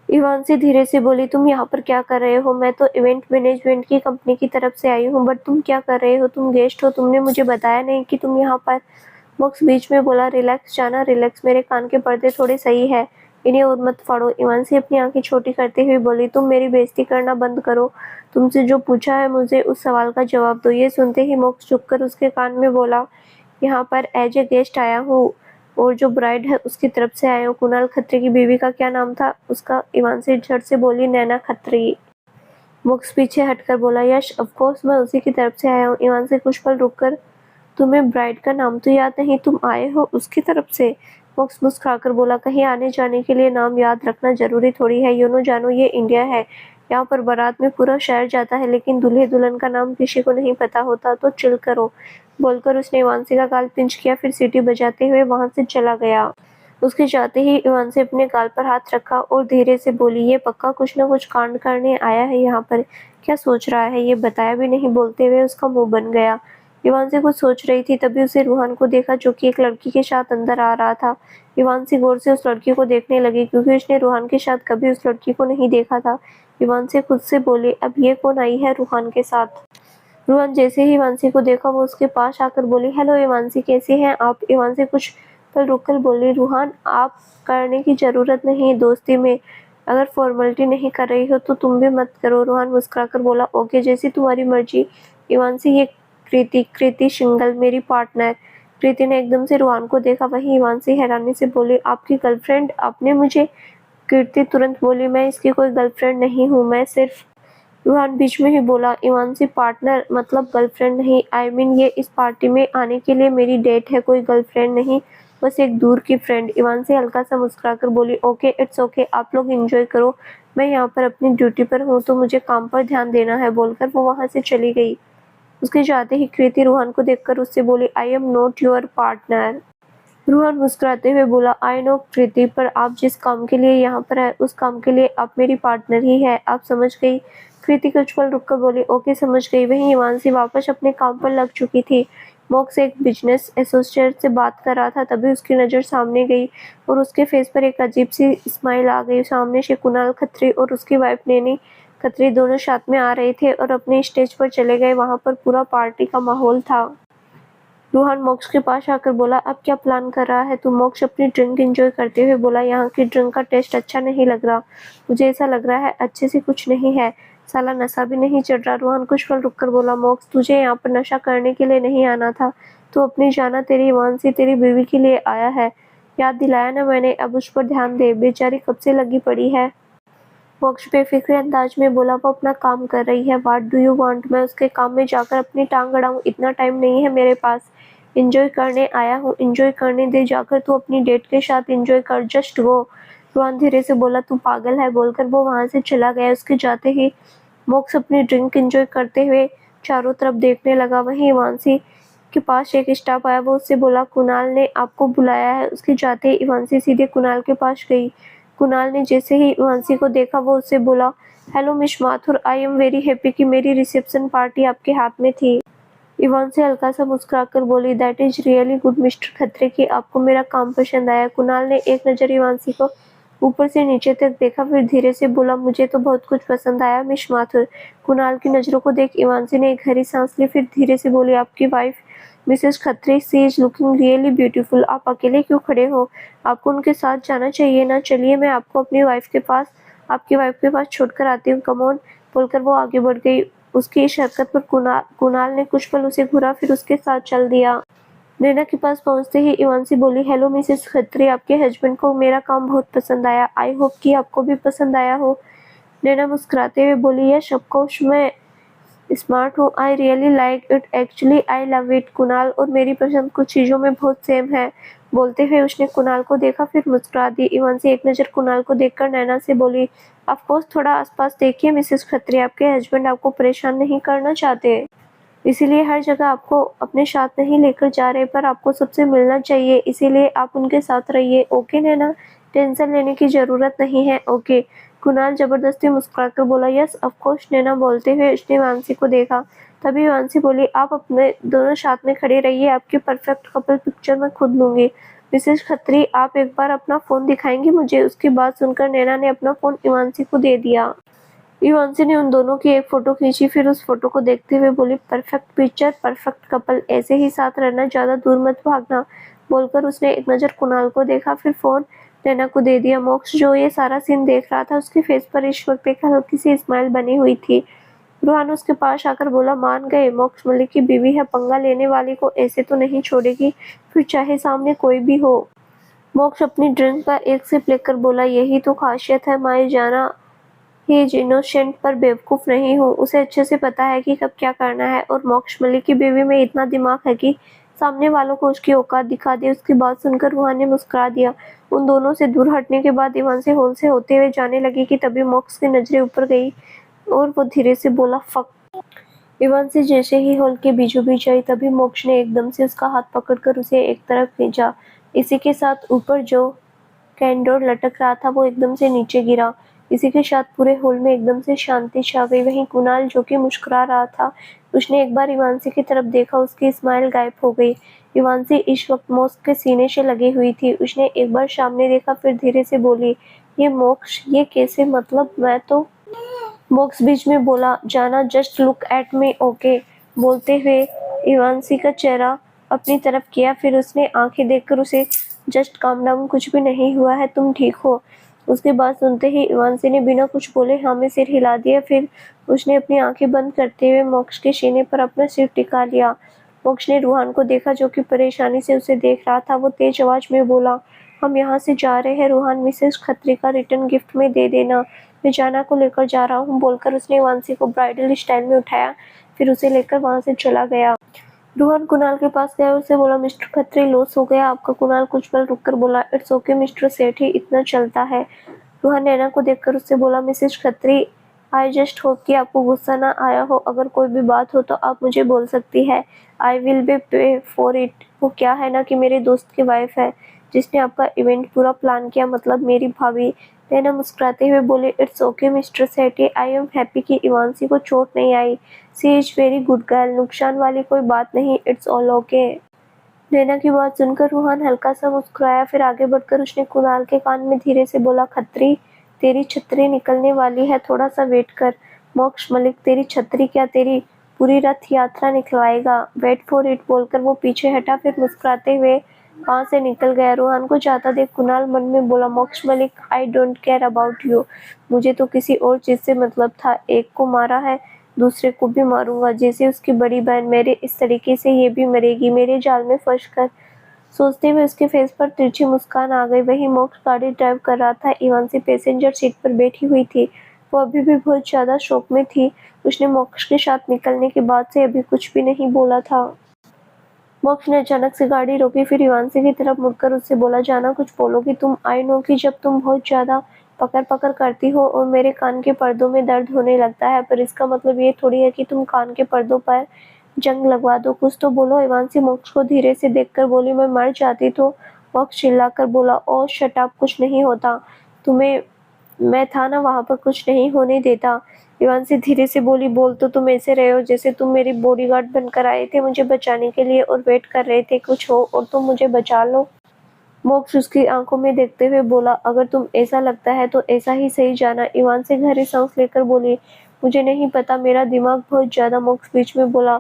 इवांशी धीरे से बोली, तुम यहाँ पर क्या कर रहे हो? मैं तो इवेंट मैनेजमेंट की कंपनी की तरफ से आई हूँ, बट तुम क्या कर रहे हो? तुम गेस्ट हो, तुमने मुझे बताया नहीं कि तुम यहाँ पर। मोक्स बीच में बोला, रिलैक्स जाना, रिलैक्स, मेरे कान के पर्दे थोड़े सही है, इन्हें और मत फाड़ो। इवांशी अपनी आंखें छोटी करते हुए बोली, तुम मेरी बेइज्जती करना बंद करो, तुमसे जो पूछा है मुझे उस सवाल का जवाब दो। ये सुनते ही मोक्स झुककर उसके कान में बोला, यहाँ पर एज ए गेस्ट आया हूँ और जो ब्राइड है उसकी तरफ से आया हूँ। कुणाल खत्री की बीवी का क्या नाम था उसका? इवांशी झट से बोली, नैना खत्री। मोक्स पीछे हटकर बोला, यश, ऑफ कोर्स मैं उसी की तरफ से आया हूँ। इवांशी कुछ पल रुककर, तुम्हें ब्राइड का नाम तो याद नहीं, तुम आए हो उसकी तरफ से? मोक्स मुस्कुराकर बोला, कहीं आने जाने के लिए नाम याद रखना जरूरी थोड़ी है। यूनो जानो, ये इंडिया है, यहाँ पर बारात में पूरा शहर जाता है, लेकिन दूल्हे दुल्हन का नाम किसी को नहीं पता होता, तो चिल करो, बोलकर उसने इवांशी का गाल पिंच किया, फिर सीटी बजाते हुए वहां से चला गया। उसके जाते ही इवांशी अपने गाल पर हाथ रखा और धीरे से बोली, ये पक्का कुछ न कुछ कांड करने आया है यहाँ पर। क्या सोच रहा है ये बताया भी नहीं? बोलते हुए उसका मुंह बन गया। इवांशी कुछ सोच रही थी, तभी उसे रूहान को देखा, जो कि एक लड़की के साथ अंदर आ रहा था। इवांशी गौर से उस लड़की को देखने लगी, क्योंकि उसने रूहान के साथ कभी उस लड़की को नहीं देखा था। इवांशी खुद से बोली, अब ये कौन आई है रूहान के साथ? रूहान जैसे ही इवांशी को देखा, वो उसके पास आकर बोली, हेलो इवांशी, कैसी हैं आप? इवांशी कुछ पल रुककर बोली, रूहान, आप करने की जरूरत नहीं, दोस्ती में अगर फॉर्मेलिटी नहीं कर रही हो तो तुम भी मत करो। रूहान मुस्कुराकर बोला, ओके, जैसी तुम्हारी मर्जी। इवांशी, ये कृति शिंगल, मेरी पार्टनर। कृति ने एकदम से रूहान को देखा, वहीं इवांशी हैरानी से बोली, आपकी गर्लफ्रेंड? आपने मुझे? कृति तुरंत बोली, मैं इसकी कोई गर्लफ्रेंड नहीं हूँ, मैं सिर्फ। रूहान बीच में ही बोला, इवांशी, पार्टनर मतलब गर्लफ्रेंड नहीं, आई मीन ये इस पार्टी में आने के लिए मेरी डेट है, कोई गर्लफ्रेंड नहीं, बस एक दूर की फ्रेंड। इवांशी हल्का सा मुस्कुराकर बोली, ओके, इट्स ओके, आप लोग एंजॉय करो, मैं यहाँ पर अपनी ड्यूटी पर हूँ तो मुझे काम पर ध्यान देना है, बोलकर वो वहां से चली गई। उसके जाते ही कृति रूहान को देखकर उससे बोली, I am not your partner. Roohan मुस्कुराते हुए बोला, आई नो कृति, पर आप जिस काम के लिए यहाँ पर है उस काम के लिए आप मेरी पार्टनर ही है, आप समझ गई? कृति कुछ पल रुककर बोली, ओके, समझ गई। वहीं इवांशी वापस अपने काम पर लग चुकी थी। मोक्स एक बिजनेस एसोसिएट से बात कर रहा था, तभी उसकी नज़र सामने गई और उसके फेस पर एक अजीब सी स्माइल आ गई। सामने से कुणाल खत्री और उसकी वाइफ नैनी खत्री दोनों साथ में आ रहे थे और अपने स्टेज पर चले गए। वहां पर पूरा पार्टी का माहौल था। रूहान मोक्ष के पास आकर बोला, अब क्या प्लान कर रहा है तू? मोक्ष अपनी ड्रिंक एंजॉय करते हुए बोला, यहाँ की ड्रिंक का टेस्ट अच्छा नहीं लग रहा, मुझे ऐसा लग रहा है अच्छे से कुछ नहीं है, साला नशा भी नहीं चढ़ रहा। रूहान कुछ पल रुककर बोला, मोक्ष, तुझे यहाँ पर नशा करने के लिए नहीं आना था, तू अपनी जाना तेरी इवांशी तेरी बीवी के लिए आया है, याद दिलाया ना मैंने, अब उस पर ध्यान दे, बेचारी कब से लगी पड़ी है। मोक्ष बेफिक्र अंदाज में बोला, वो अपना काम कर रही है, व्हाट डू यू वांट? मैं उसके काम में जाकर अपनी टांग अड़ाऊं? इतना टाइम नहीं है मेरे पास, एंजॉय करने आया हूँ, एंजॉय करने दे, जाकर तू अपनी डेट के साथ एंजॉय कर, जस्ट गो। रोहन धीरे से बोला, तू पागल है, बोलकर वो वहां से चला गया। उसके जाते ही मोक्ष अपनी ड्रिंक एंजॉय करते हुए चारों तरफ देखने लगा। वहीं इवांशी के पास एक स्टाफ आया, वो उससे बोला, कुणाल ने आपको बुलाया है। उसके जाते ही इवांशी सीधे कुणाल के पास गई। कुणाल ने जैसे ही इवांशी को देखा, वो उससे बोला, hello miss Mathur, I am very happy कि मेरी रिसेप्शन पार्टी आपके हाथ में थी। इवांशी हल्का सा मुस्कुराकर बोली, that is really good mister Khatri कि आपको मेरा काम पसंद आया। कुणाल ने एक नज़र इवांशी को ऊपर से नीचे तक देखा, फिर धीरे से बोला, मुझे तो बहुत कुछ पसंद आया मिस माथुर। कुणाल की नज़रों को देख इवांशी ने एक गहरी सांस ली, फिर धीरे से बोली, आपकी wife Mrs Khatri, she is looking really beautiful. आप अकेले क्यों खड़े हो? आपको उनके साथ जाना चाहिए ना। चलिए, मैं आपको अपनी वाइफ के पास आपकी वाइफ के पास छोड़कर आती हूँ, कम ऑन, बोलकर वो आगे बढ़ गई। उसकी इस हरकत पर कुणाल ने कुछ पल उसे घूरा, फिर उसके साथ चल दिया। नैना के पास पहुंचते ही इवांशी बोली, हेलो मिसेस खत्री, आपके हस्बैंड को मेरा काम बहुत पसंद आया, आई होप कि आपको भी पसंद आया हो। नैना मुस्कुराते हुए बोली, यस ऑफ कोर्स, मैं स्मार्ट हूँ, I really like it, actually I love it. Kunal और मेरी पसंद कुछ चीज़ों में बहुत सेम है। बोलते हुए उसने कुणाल को देखा, फिर मुस्कुरा दी। इवांशी एक नज़र कुणाल को देखकर नैना से बोली, ऑफ कोर्स थोड़ा आसपास देखिए मिसेस खत्री, आपके हस्बैंड आपको परेशान नहीं करना चाहते, इसीलिए हर जगह आपको अपने साथ नहीं लेकर जा रहे, पर आपको सबसे मिलना चाहिए, इसीलिए आप उनके साथ रहिए। ओके नैना, टेंशन लेने की ज़रूरत नहीं है। ओके, कुणाल ज़बरदस्ती मुस्कुराकर बोला। यस ऑफ कोर्स नैना। बोलते हुए उसने वांसी को देखा। तभी वांसी बोली, आप अपने दोनों साथ में खड़े रहिए, आपकी परफेक्ट कपल पिक्चर मैं खुद लूँगी। मिसेस खत्री, आप एक बार अपना फ़ोन दिखाएंगी मुझे? उसकी बात सुनकर नैना ने अपना फ़ोन इवांशी को दे दिया। इवांशी ने उन दोनों की एक फ़ोटो खींची, फिर उस फ़ोटो को देखते हुए बोली, परफेक्ट पिक्चर, परफेक्ट कपल, ऐसे ही साथ रहना, ज़्यादा दूर मत भागना। बोलकर उसने एक नज़र कुणाल को देखा, फिर फ़ोन नैना को दे दिया। मोक्ष जो ये सारा सीन देख रहा था, उसके फेस पर इस वक्त एक हल्की सी स्माइल बनी हुई थी। रूहान उसके पास आकर बोला, मान गए, मोक्ष मलिक की बीवी है, पंगा लेने वाली को ऐसे तो नहीं छोड़ेगी, फिर चाहे सामने कोई भी हो। मोक्ष अपनी ड्रिंक का एक सिप लेकर बोला, यही तो खासियत है माए जाना, ही इज इनोसेंट, पर बेवकूफ़ नहीं हूँ, उसे अच्छे से पता है कि कब क्या करना है, और मोक्ष मलिक की बीवी में इतना दिमाग है कि सामने वालों को उसकी औकात दिखा दे। उसकी बात सुनकर रूहान ने मुस्कुरा दिया। उन दोनों से दूर हटने के बाद इवान से हॉल से होते हुए जाने लगी कि तभी मोक्ष की नजरें ऊपर गई और वो धीरे से बोला, फक। इवान से जैसे ही हॉल के बीचों बीच आई, तभी मोक्ष ने एकदम से उसका हाथ पकड़कर उसे एक तरफ खींचा। इसी के साथ ऊपर जो कैंडोर लटक रहा था वो एकदम से नीचे गिरा। इसी के साथ पूरे हॉल में एकदम से शांति छा गई। वहीं कुणाल जो कि मुस्कुरा रहा था, उसने एक बार इवांशी की तरफ देखा, उसकी स्माइल गायब हो गई। इवांशी इस वक्त मोक्ष के सीने से लगी हुई थी। उसने एक बार सामने देखा, फिर धीरे से बोली, ये मोक्ष, ये कैसे, मतलब मैं तो। मोक्ष बीच में बोला, जाना, just look at me. Okay. बोलते हुए इवांशी का चेहरा अपनी तरफ किया, फिर उसने आंखें देखकर उसे, जस्ट काम डाउन, कुछ भी नहीं हुआ है, तुम ठीक हो। उसकी बात सुनते ही इवांशी ने बिना कुछ बोले हाँ में सिर हिला दिया, फिर उसने अपनी आंखें बंद करते हुए मोक्ष के सीने पर अपना सिर टिका लिया। मोक्ष ने रूहान को देखा जो कि परेशानी से उसे देख रहा था। वो तेज आवाज में बोला, हम यहाँ से जा रहे हैं रूहान, मिसेस खत्री का रिटर्न गिफ्ट में दे देना, मैं जाना को लेकर जा रहा हूँ। बोलकर उसने वांसी को ब्राइडल स्टाइल में उठाया, फिर उसे लेकर वहां से चला गया। रोहन कुणाल के पास गया, उससे बोला, मिस्टर खत्री, लॉस हो गया आपका। कुणाल कुछ पल रुककर बोला, इट्स ओके मिस्टर सेठी, इतना चलता है। रोहन नैना को देखकर उससे बोला, Mrs Khatri, I just hope कि आपको गुस्सा ना आया हो, अगर कोई भी बात हो तो आप मुझे बोल सकती है, आई विल बी पे फॉर इट। वो क्या है ना कि मेरे दोस्त की वाइफ है जिसने आपका इवेंट पूरा प्लान किया, मतलब मेरी भाभी। नैना मुस्कुराते हुए बोले, it's okay mister Sethi, I am happy कि इवांशी को चोट नहीं आई, सी इज वेरी गुड गर्ल, नुकसान वाली कोई बात नहीं, इट्स ऑल ओके। नैना की बात सुनकर रूहान हल्का सा मुस्कुराया, फिर आगे बढ़कर उसने कुणाल के कान में धीरे से बोला, खत्री, तेरी छतरी निकलने वाली है, थोड़ा सा वेट कर। मोक्ष मलिक तेरी छतरी क्या, तेरी पूरी रथ यात्रा निकलवाएगा, वेट फॉर इट। बोलकर वो पीछे हटा, फिर मुस्कुराते हुए वहां से निकल गया। रूहान को जाता देख कुणाल मन में बोला, मोक्ष Malik, I don't care about you, मुझे तो किसी और चीज से मतलब था, एक को मारा है दूसरे को भी मारूंगा, जैसे उसकी बड़ी बहन मेरे, इस तरीके से ये भी मरेगी, मेरे जाल में फंस कर। सोचते हुए उसके फेस पर तिरछी मुस्कान आ गई। वही मोक्ष गाड़ी ड्राइव कर रहा था, इवांशी पैसेंजर सीट पर बैठी हुई थी। वो अभी भी बहुत ज्यादा शौक में थी। उसने मोक्ष के साथ निकलने के बाद से अभी कुछ भी नहीं बोला था। मोक्ष ने अचानक से गाड़ी रोकी, फिर इवांशी की तरफ मुड़कर उससे बोला, जाना, कुछ बोलोगी तुम? आई नो कि जब तुम बहुत ज्यादा पकड़ पकड़ करती हो और मेरे कान के पर्दों में दर्द होने लगता है, पर इसका मतलब ये थोड़ी है कि तुम कान के पर्दों पर जंग लगवा दो, कुछ तो बोलो। इवांशी मोक्ष को धीरे से देखकर बोली, मैं मर जाती तो। मोक्ष चिल्लाकर बोला, ओ शट अप, कुछ नहीं होता तुम्हें, मैं था ना वहां पर, कुछ नहीं होने देता। इवांशी धीरे से बोली, बोल तो तुम ऐसे रहे हो जैसे तुम मेरी बॉडीगार्ड बनकर आए थे मुझे बचाने के लिए और वेट कर रहे थे कुछ हो और तुम मुझे बचा लो। मोक्ष उसकी आंखों में देखते हुए बोला, अगर तुम ऐसा लगता है तो ऐसा ही सही, जाना। इवांशी गहरी सांस लेकर बोली, मुझे नहीं पता, मेरा दिमाग बहुत ज्यादा। मोक्ष बीच में बोला,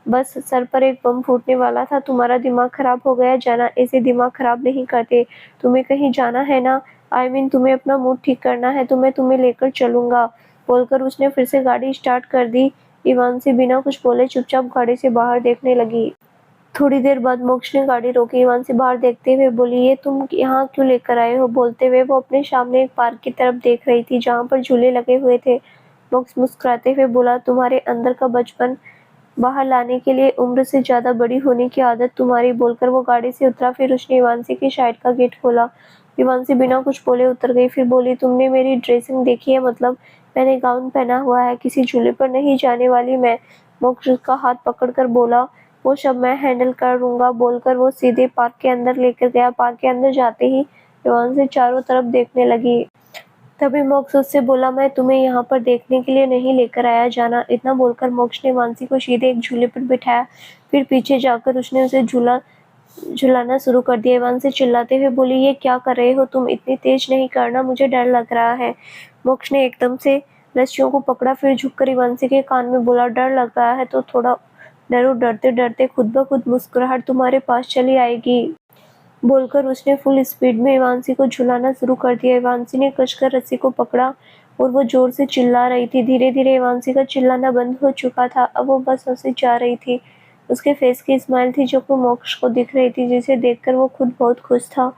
बस सर पर एक बम फूटने वाला था, तुम्हारा दिमाग खराब हो गया। जाना, ऐसे दिमाग खराब नहीं करते, तुम्हें कहीं जाना है ना, आई मीन तुम्हें अपना मूड ठीक करना है तो मैं तुम्हें लेकर चलूंगा। बोलकर उसने फिर से गाड़ी स्टार्ट कर दी। इवांशी बिना कुछ बोले चुपचाप गाड़ी से बाहर देखने लगी। थोड़ी देर बाद मोक्ष ने गाड़ी रोकी। इवांशी बाहर देखते हुए बोली, ये तुम यहाँ क्यों लेकर आए हो? बोलते हुए वो अपने सामने एक पार्क की तरफ देख रही थी जहाँ पर झूले लगे हुए थे। मोक्ष मुस्कुराते हुए बोला, तुम्हारे अंदर का बचपन बाहर लाने के लिए उम्र से ज्यादा बड़ी होने की आदत तुम्हारी। बोलकर वो गाड़ी से उतरा। फिर उसने इवांसी की साइड का गेट खोला। इवांसी बिना कुछ बोले उतर गई। फिर बोली, तुमने मेरी ड्रेसिंग देखी है? मतलब मैंने गाउन पहना हुआ है, किसी झूले पर नहीं जाने वाली मैं। मोक्ष उसका हाथ पकड़कर बोला, वो सब मैं हैंडल कर लूंगा। बोलकर वो सीधे पार्क के अंदर लेकर गया। पार्क के अंदर जाते ही इवांसी चारों तरफ देखने लगी। तभी मोक्ष उससे बोला, मैं तुम्हें यहाँ पर देखने के लिए नहीं लेकर आया, जाना। इतना बोलकर मोक्ष ने इवांसी को सीधे एक झूले पर बिठाया। फिर पीछे जाकर उसने उसे झुलाना शुरू कर दिया। इवांसी चिल्लाते हुए बोली, ये क्या कर रहे हो तुम? इतनी तेज नहीं करना, मुझे डर लग रहा है। मोक्ष ने एकदम से रस्सियों को पकड़ा। फिर झुककर इवांसी के कान में बोला, डर लग रहा है तो थोड़ा डरो। डरते डरते खुद ब खुद मुस्कुराहट तुम्हारे पास चली आएगी। बोलकर उसने फुल स्पीड में इवांसी को झुलाना शुरू कर दिया। इवांसी ने कसकर रस्सी को पकड़ा और वो जोर से चिल्ला रही थी। धीरे धीरे इवांसी का चिल्लाना बंद हो चुका था। अब वो बस हंसी जा रही थी। उसके फेस की स्माइल थी जो कि मोक्ष को दिख रही थी, जिसे देखकर वो खुद बहुत खुश था।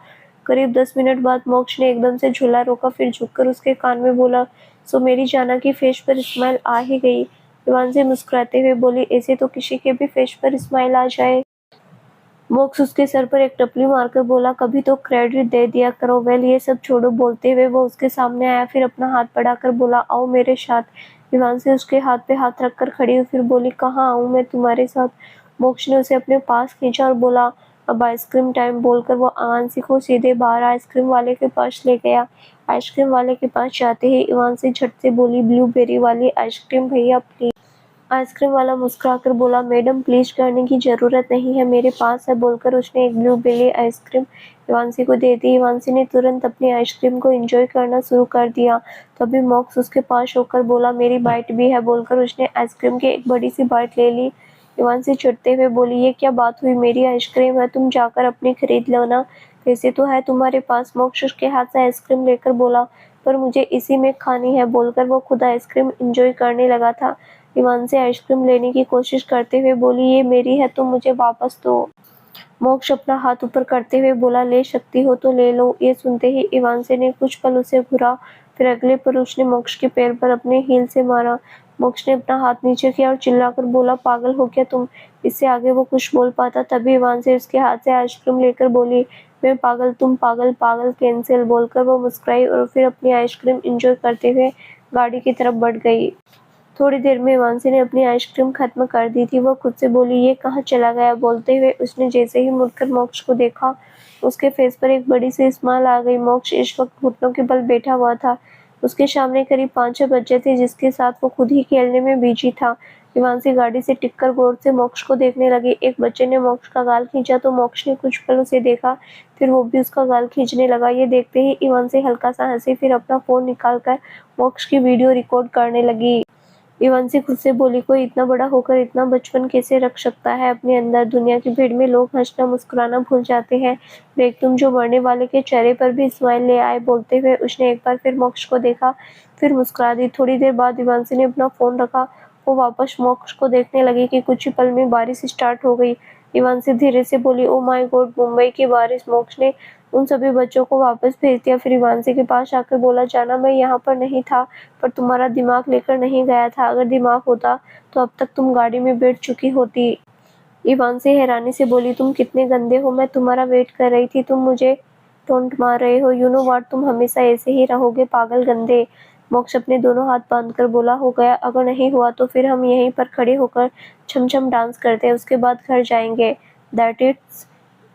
करीब 10 मिनट बाद मोक्ष ने एकदम से झूला रोका। फिर झुककर उसके कान में बोला, सो मेरी जाना की फेस पर स्माइल आ ही गई। इवांसी मुस्कुराते हुए बोली, ऐसे तो किसी के भी फेस पर स्माइल आ जाए। मोक्ष उसके सर पर एक टपली मारकर बोला, कभी तो क्रेडिट दे दिया करो। वेल ये सब छोड़ो। बोलते हुए वो उसके सामने आया। फिर अपना हाथ बढ़ाकर बोला, आओ मेरे साथ। इवांसी उसके हाथ पे हाथ रखकर खड़ी हुई। फिर बोली, कहाँ आऊं मैं तुम्हारे साथ? मोक्ष ने उसे अपने पास खींचा और बोला, अब आइसक्रीम टाइम। बोलकर वो इवांसी को सीधे बाहर आइसक्रीम वाले के पास ले गया। आइसक्रीम वाले के पास जाते ही इवांसी झट से बोली, ब्लूबेरी वाली आइसक्रीम भैया प्लीज। आइसक्रीम वाला मुस्कुराकर बोला, मैडम प्लीज करने की जरूरत नहीं है, मेरे पास है। बोलकर उसने एक ब्लूबेरी आइसक्रीम इवांसी को दे दी। इवांसी ने तुरंत अपनी आइसक्रीम को एंजॉय करना शुरू कर दिया। तभी मोक्ष उसके पास होकर बोला, मेरी बाइट भी है। बोलकर उसने आइसक्रीम की एक बड़ी सी बाइट ले ली। इवांसी चिढ़ते हुए बोली, ये क्या बात हुई? मेरी आइसक्रीम है, तुम जाकर अपनी खरीद लो ना। पैसे तो है तुम्हारे पास। मोक्ष उसके हाथ से आइसक्रीम लेकर बोला, पर मुझे इसी में खानी है। बोलकर वो खुद आइसक्रीम एंजॉय करने लगा था। इवांसी आइसक्रीम लेने की कोशिश करते हुए बोली, ये मेरी है, तुम मुझे वापस दो। मोक्ष अपना हाथ ऊपर करते हुए बोला, ले सकती हो तो ले लो। ये सुनते ही इवांसी ने कुछ पल उसे घूरा। फिर अगले पर उसने मोक्ष के पैर पर अपने हील से मारा। मोक्ष ने अपना हाथ नीचे किया और चिल्लाकर बोला, पागल हो क्या तुम? इससे आगे वो कुछ बोल पाता तभी इवांसी उसके हाथ से आइसक्रीम लेकर बोली, मैं पागल, तुम पागल? पागल कैंसिल। बोलकर वो मुस्कुराई और फिर अपनी आइसक्रीम एंजॉय करते हुए गाड़ी की तरफ बढ़ गई। थोड़ी देर में इवांसी ने अपनी आइसक्रीम खत्म कर दी थी। वो खुद से बोली, ये कहाँ चला गया? बोलते हुए उसने जैसे ही मुड़कर मोक्ष को देखा, उसके फेस पर एक बड़ी सी स्माइल आ गई। मोक्ष इस वक्त घुटनों के बल बैठा हुआ था। उसके सामने करीब 5-6 बच्चे थे जिसके साथ वो खुद ही खेलने में बिजी था। इवांसी गाड़ी से टिककर गौर से मोक्ष को देखने लगी। एक बच्चे ने मोक्ष का गाल खींचा तो मोक्ष ने कुछ पल उसे देखा, फिर वो भी उसका गाल खींचने लगा। ये देखते ही इवांसी हल्का सा हंसी, फिर अपना फोन निकालकर मोक्ष की वीडियो रिकॉर्ड करने लगी। इवांसी खुद से बोली, कोई इतना बड़ा होकर इतना बचपन कैसे रख सकता है अपने अंदर? दुनिया की भीड़ में लोग हंसना मुस्कुराना भूल जाते हैं, देख तुम जो मरने वाले के चेहरे पर भी स्माइल ले आए। बोलते हुए उसने एक बार फिर मोक्ष को देखा, फिर मुस्कुरा दी। थोड़ी देर बाद इवांसी ने अपना फोन रखा। वो वापस मोक्ष को देखने लगी कि कुछ ही पल में बारिश स्टार्ट हो गई। इवांसी धीरे से बोली, ओ माय गॉड, मुंबई की बारिश। मोक्ष ने उन सभी बच्चों को वापस भेज दिया। फिर इवांसी के पास आकर बोला, जाना, मैं यहाँ पर नहीं था, पर तुम्हारा दिमाग लेकर नहीं गया था। अगर दिमाग होता तो अब तक तुम गाड़ी में बैठ चुकी होती। इवांसी हैरानी से बोली, तुम कितने गंदे हो, मैं तुम्हारा वेट कर रही थी, तुम मुझे टोंट मार रहे हो। यू नो व्हाट, तुम हमेशा ऐसे ही रहोगे, पागल गंदे। मोक्ष अपने दोनों हाथ बांधकर बोला, हो गया, अगर नहीं हुआ तो फिर हम यहीं पर खड़े होकर छम छम डांस करते हैं, उसके बाद घर जाएंगे। That it's.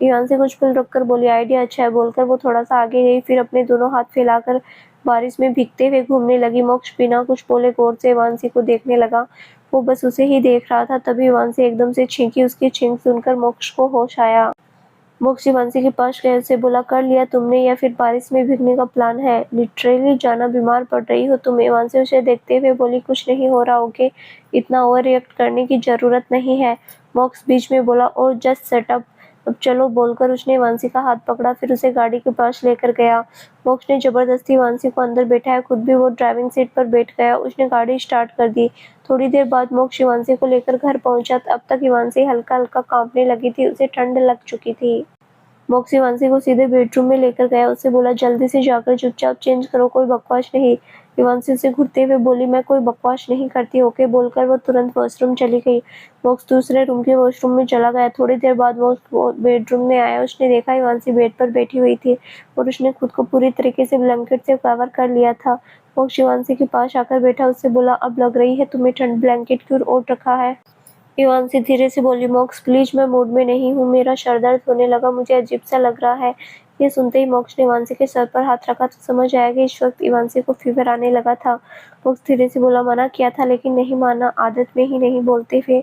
इवांसी कुछ पल रुककर बोली, आइडिया अच्छा है। बोलकर वो थोड़ा सा आगे गई, फिर अपने दोनों हाथ फैलाकर बारिश में भीगते हुए घूमने लगी। मोक्ष बिना कुछ बोले गौर से इवांसी को देखने लगा। वो बस उसे ही देख रहा था। तभी इवांसी एकदम से छींकी। उसकी छींक सुनकर मोक्ष को होश आया। मोक्ष इवांसी के पास गए, उसे बोला, कर लिया तुमने या फिर बारिश में भीगने का प्लान है? लिटरली जाना, बीमार पड़ रही हो तुम। इवांसी उसे देखते हुए बोली, कुछ नहीं हो रहा, ओके, इतना ओवर रिएक्ट करने की जरूरत नहीं है। मोक्ष बीच में बोला, और जस्ट सेट अप, अब चलो। बोलकर उसने इवांसी का हाथ पकड़ा, फिर उसे गाड़ी के पास लेकर गया। मोक्ष ने जबरदस्ती इवांसी को अंदर बैठाया, खुद भी वो ड्राइविंग सीट पर बैठ गया। उसने गाड़ी स्टार्ट कर दी। थोड़ी देर बाद मोक्ष इवांसी को लेकर घर पहुंचा। अब तक इवांसी हल्का हल्का कांपने लगी थी, उसे ठंड लग चुकी थी। मोक्ष इवांसी को सीधे बेडरूम में लेकर गया। उससे बोला, जल्दी से जाकर चुपचाप चेंज करो, कोई बकवास नहीं। शिवांशी उसे घूरते हुए बोली, मैं कोई बकवास नहीं करती। ओके बोलकर वो तुरंत वॉशरूम चली गई। मोक्ष दूसरे रूम के वॉशरूम में चला गया। थोड़ी देर बाद वो बेडरूम में आया। उसने देखा शिवांशी बेड पर बैठी हुई थी और उसने खुद को पूरी तरीके से ब्लैंकेट से कवर कर लिया था। मोक्ष शिवांशी के पास आकर बैठा। उससे बोला, अब लग रही है तुम्हें ठंड, ब्लैंकेट क्यों ओढ़ रखा है? शिवांशी धीरे से बोली, मोक्ष प्लीज, मैं मूड में नहीं हूँ, मेरा सर दर्द होने लगा, मुझे अजीब सा लग रहा है। ये सुनते ही मोक्ष ने शिवांशी के सर पर हाथ रखा तो समझ आया कि इस वक्त शिवांशी को फीवर आने लगा था। मोक्ष धीरे से बोला, मना किया था लेकिन नहीं माना, आदत में ही नहीं बोलते हुए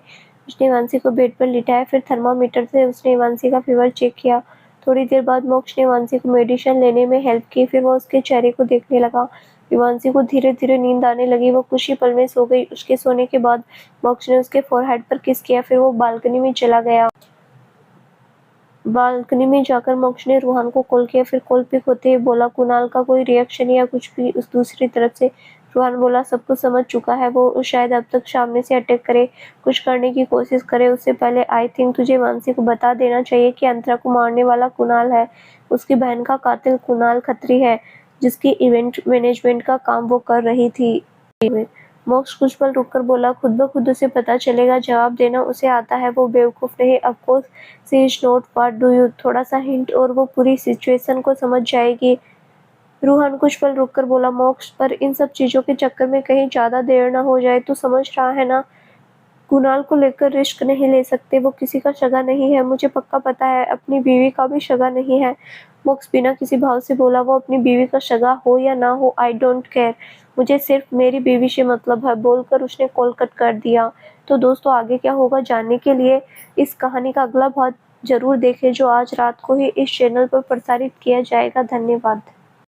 उसने शिवांशी को बेड पर लिटाया। फिर थर्मामीटर से उसने शिवांशी का फीवर चेक किया। थोड़ी देर बाद मोक्ष ने शिवांशी को मेडिसिन लेने में हेल्प की। फिर वो उसके चेहरे को देखने लगा। शिवांशी को धीरे धीरे नींद आने लगी। वो कुछ ही पल में सो गई। उसके सोने के बाद मोक्ष ने उसके फोरहेड पर किस किया। फिर वो बालकनी में चला गया। बालकनी में जाकर मोक्ष ने रूहान को कॉल किया। फिर कॉल पिक होते ही बोला, कुणाल का कोई रिएक्शन या कुछ भी? उस दूसरी तरफ से रूहान बोला, सब कुछ समझ चुका है। वो शायद अब तक सामने से अटैक करे, कुछ करने की कोशिश करे। उससे पहले आई थिंक तुझे मानसी को बता देना चाहिए कि अंतरा को मारने वाला कुणाल है। उसकी बहन का कातिल कुणाल खत्री है, जिसकी इवेंट मैनेजमेंट का काम वो कर रही थी। मोक्ष कुछ पल रुककर बोला, खुद ब खुद उसे पता चलेगा, जवाब देना उसे आता है, वो बेवकूफ नहीं। Of course she is not, what do you? थोड़ा सा हिंट और वो पूरी सिचुएशन को समझ जाएगी। रूहान कुछ पल रुककर बोला, मोक्ष, पर इन सब चीजों के चक्कर में कहीं ज्यादा देर ना हो जाए, तू समझ रहा है ना? कुणाल को लेकर रिस्क नहीं ले सकते, वो किसी का सगा नहीं है, मुझे पक्का पता है, अपनी बीवी का भी सगा नहीं है। मोक्स बिना किसी भाव से बोला, वो अपनी बीवी का सगा हो या ना हो, आई डोंट केयर, मुझे सिर्फ मेरी बीवी से मतलब है, बोलकर उसने कॉल कट कर दिया। तो दोस्तों, आगे क्या होगा जानने के लिए इस कहानी का अगला भाग जरूर देखें, जो आज रात को ही इस चैनल पर प्रसारित किया जाएगा। धन्यवाद।